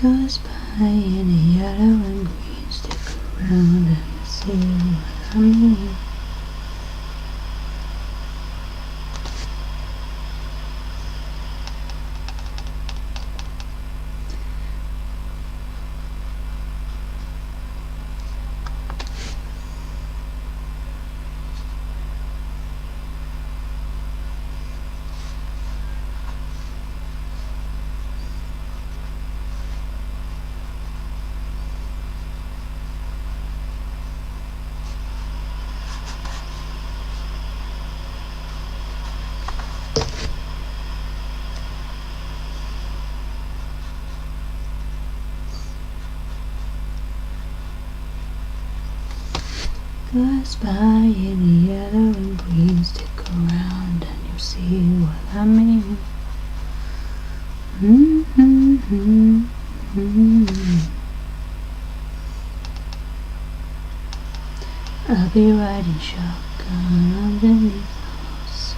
goes by in the yellow and green. Stick around and you'll see what I mean. Goes by in the yellow and green. Stick around and you'll see what I mean. I'll be riding shotgun underneath the house.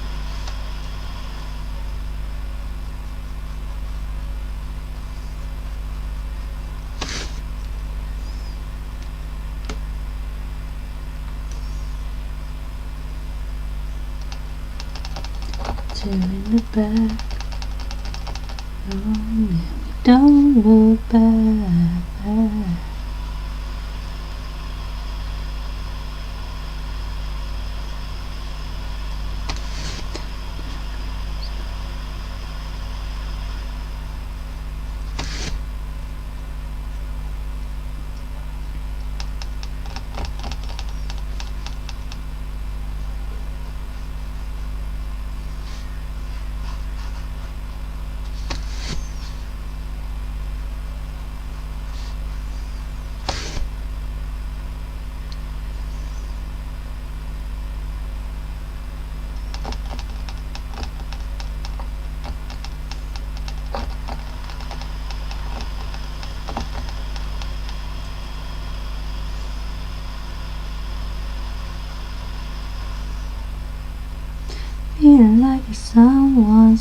Two in the back. Oh, yeah, we don't look back. Feeling like someone.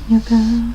You go.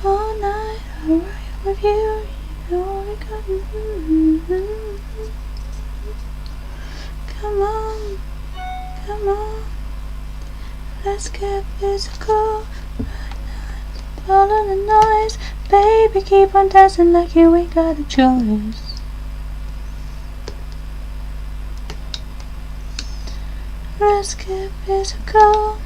All night I'll ride with you. You know we got. Come on, come on. Let's get physical. All of the noise, baby, keep on dancing like you ain't got a choice. Let's get physical.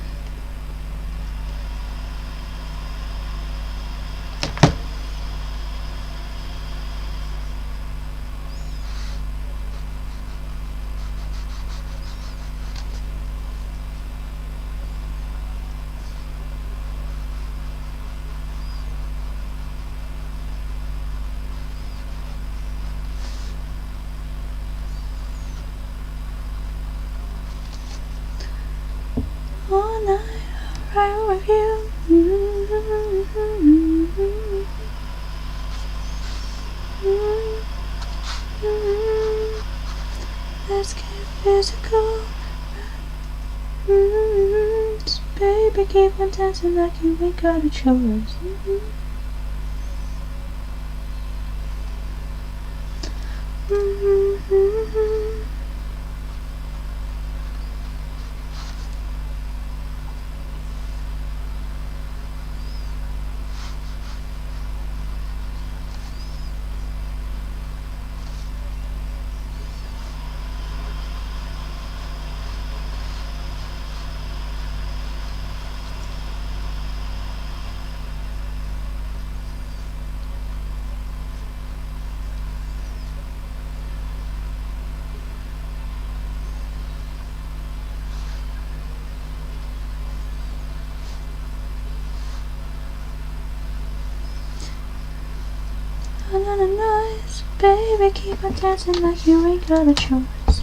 All night I'll ride with you. physical. Baby, keep on dancing like you ain't got a choice. Nice, baby, keep on dancing like you ain't got a choice.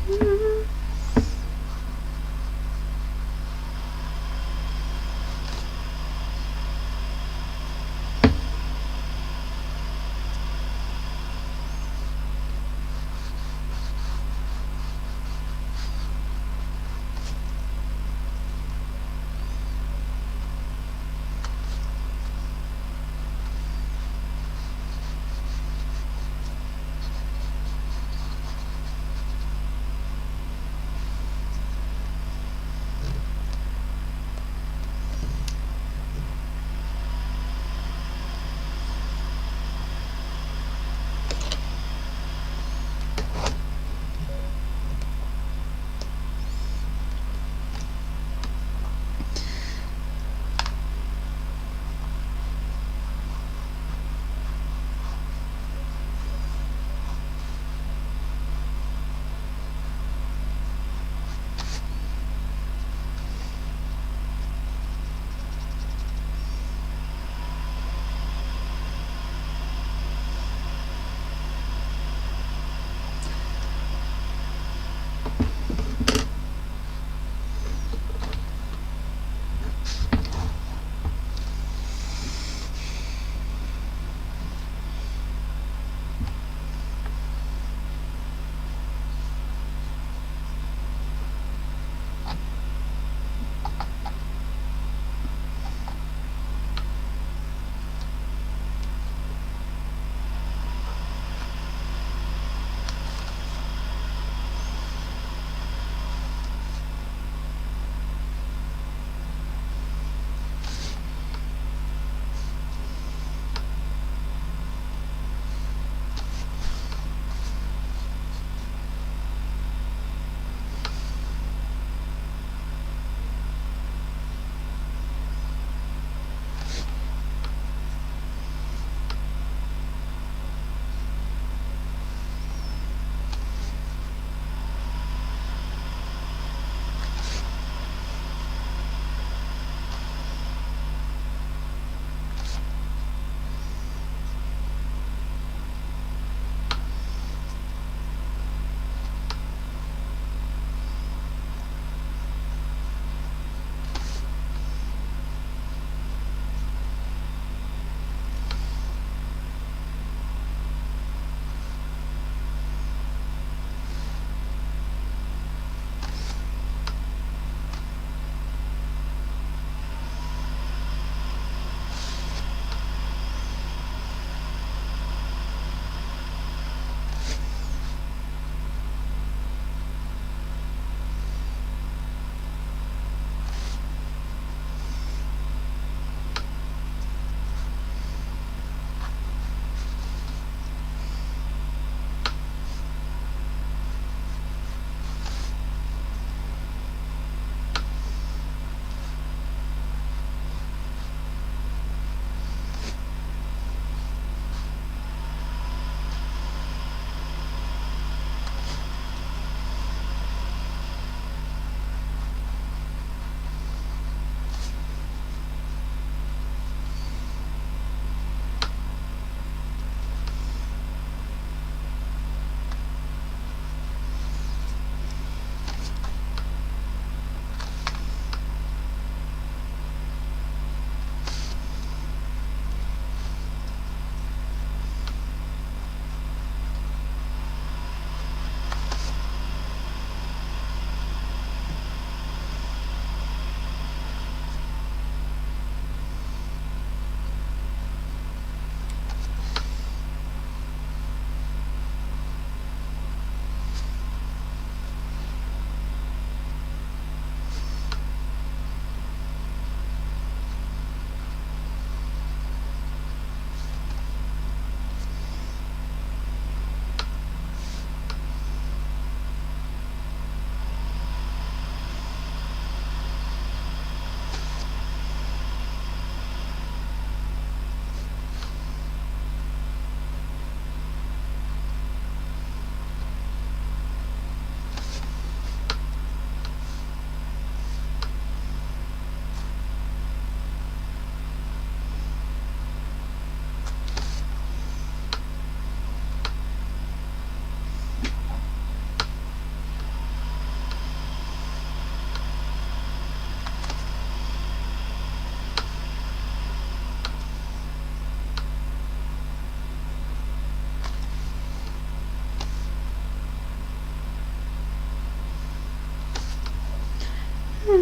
Pick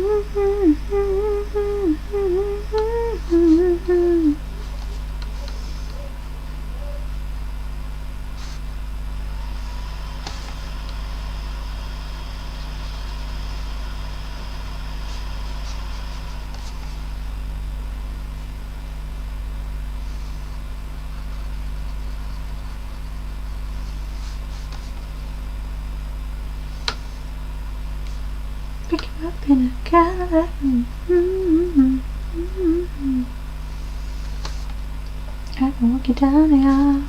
you up in a Cadillac. I can walk you down the aisle.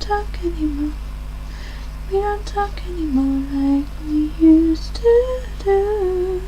talk anymore. We don't talk anymore like we used to do.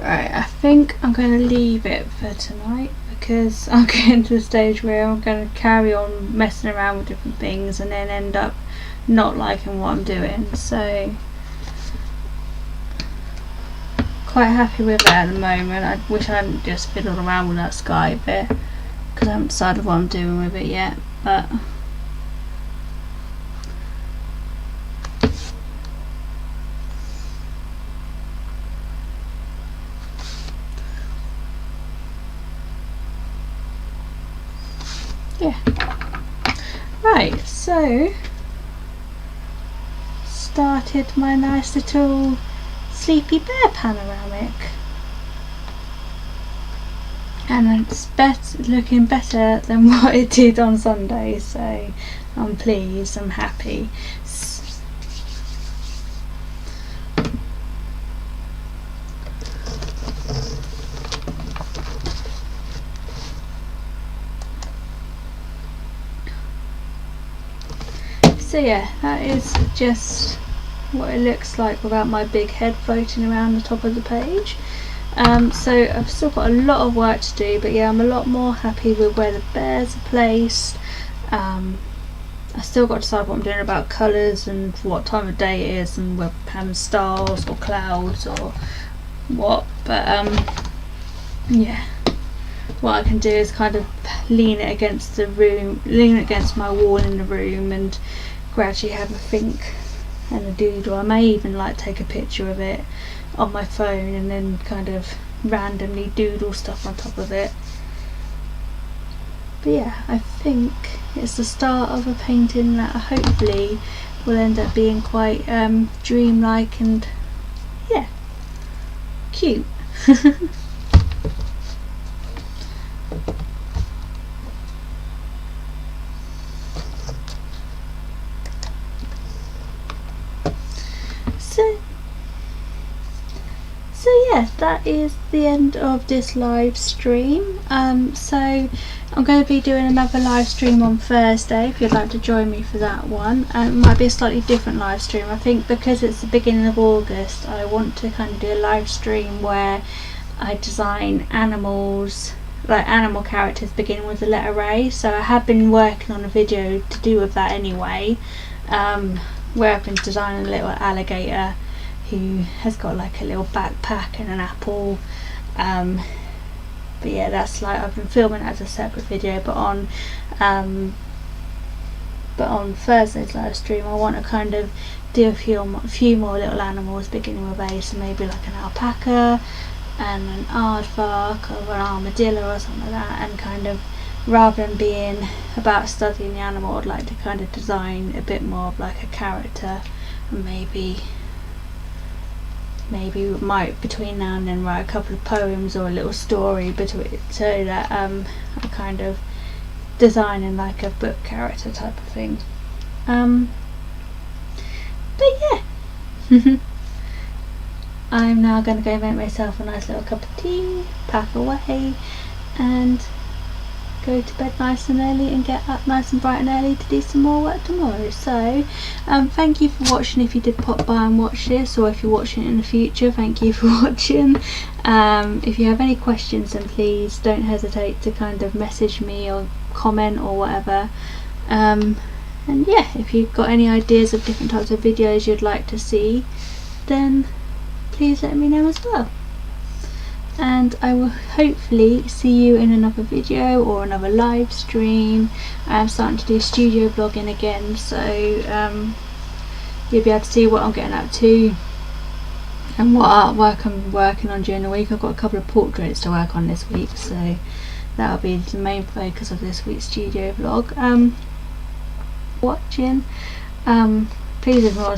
Right, I think I'm going to leave it for tonight because I'm getting to the stage where I'm going to carry on messing around with different things and then end up not liking what I'm doing. So quite happy with it at the moment. I wish I hadn't just fiddled around with that sky bit because I haven't decided what I'm doing with it yet, but yeah. Right, so started my nice little sleepy bear panoramic, and it's looking better than what it did on Sunday, so I'm pleased, I'm happy. So yeah, that is just what it looks like without my big head floating around the top of the page. So I've still got a lot of work to do, but yeah, I'm a lot more happy with where the bears are placed. I still got to decide what I'm doing about colours and what time of day it is and whether having stars or clouds or what, but yeah, what I can do is kind of lean it against my wall in the room and gradually have a think and a doodle. I may even like take a picture of it on my phone and then kind of randomly doodle stuff on top of it. But yeah, I think it's the start of a painting that hopefully will end up being quite dreamlike and yeah, cute. So yeah, that is the end of this live stream. So I'm going to be doing another live stream on Thursday if you'd like to join me for that one. It might be a slightly different live stream. I think because it's the beginning of August, I want to kind of do a live stream where I design animals, like animal characters beginning with the letter A. So I have been working on a video to do with that anyway, where I've been designing a little alligator who has got like a little backpack and an apple. But yeah, that's like, I've been filming it as a separate video, but on Thursday's live stream I want to kind of do a few more little animals beginning with A, so maybe like an alpaca and an aardvark or an armadillo or something like that, and kind of, rather than being about studying the animal, I'd like to kind of design a bit more of like a character, and maybe might between now and then write a couple of poems or a little story between, so that I'm kind of designing like a book character type of thing. But yeah, I'm now going to go make myself a nice little cup of tea, pack away and go to bed nice and early and get up nice and bright and early to do some more work tomorrow. So thank you for watching. If you did pop by and watch this, or if you're watching it in the future, thank you for watching. If you have any questions, then please don't hesitate to kind of message me or comment or whatever. And yeah, if you've got any ideas of different types of videos you'd like to see, then please let me know as well. And I will hopefully see you in another video or another live stream. I'm starting to do studio vlogging again, so you'll be able to see what I'm getting up to and what artwork I'm working on during the week. I've got a couple of portraits to work on this week, so that'll be the main focus of this week's studio vlog. Watching, please ignore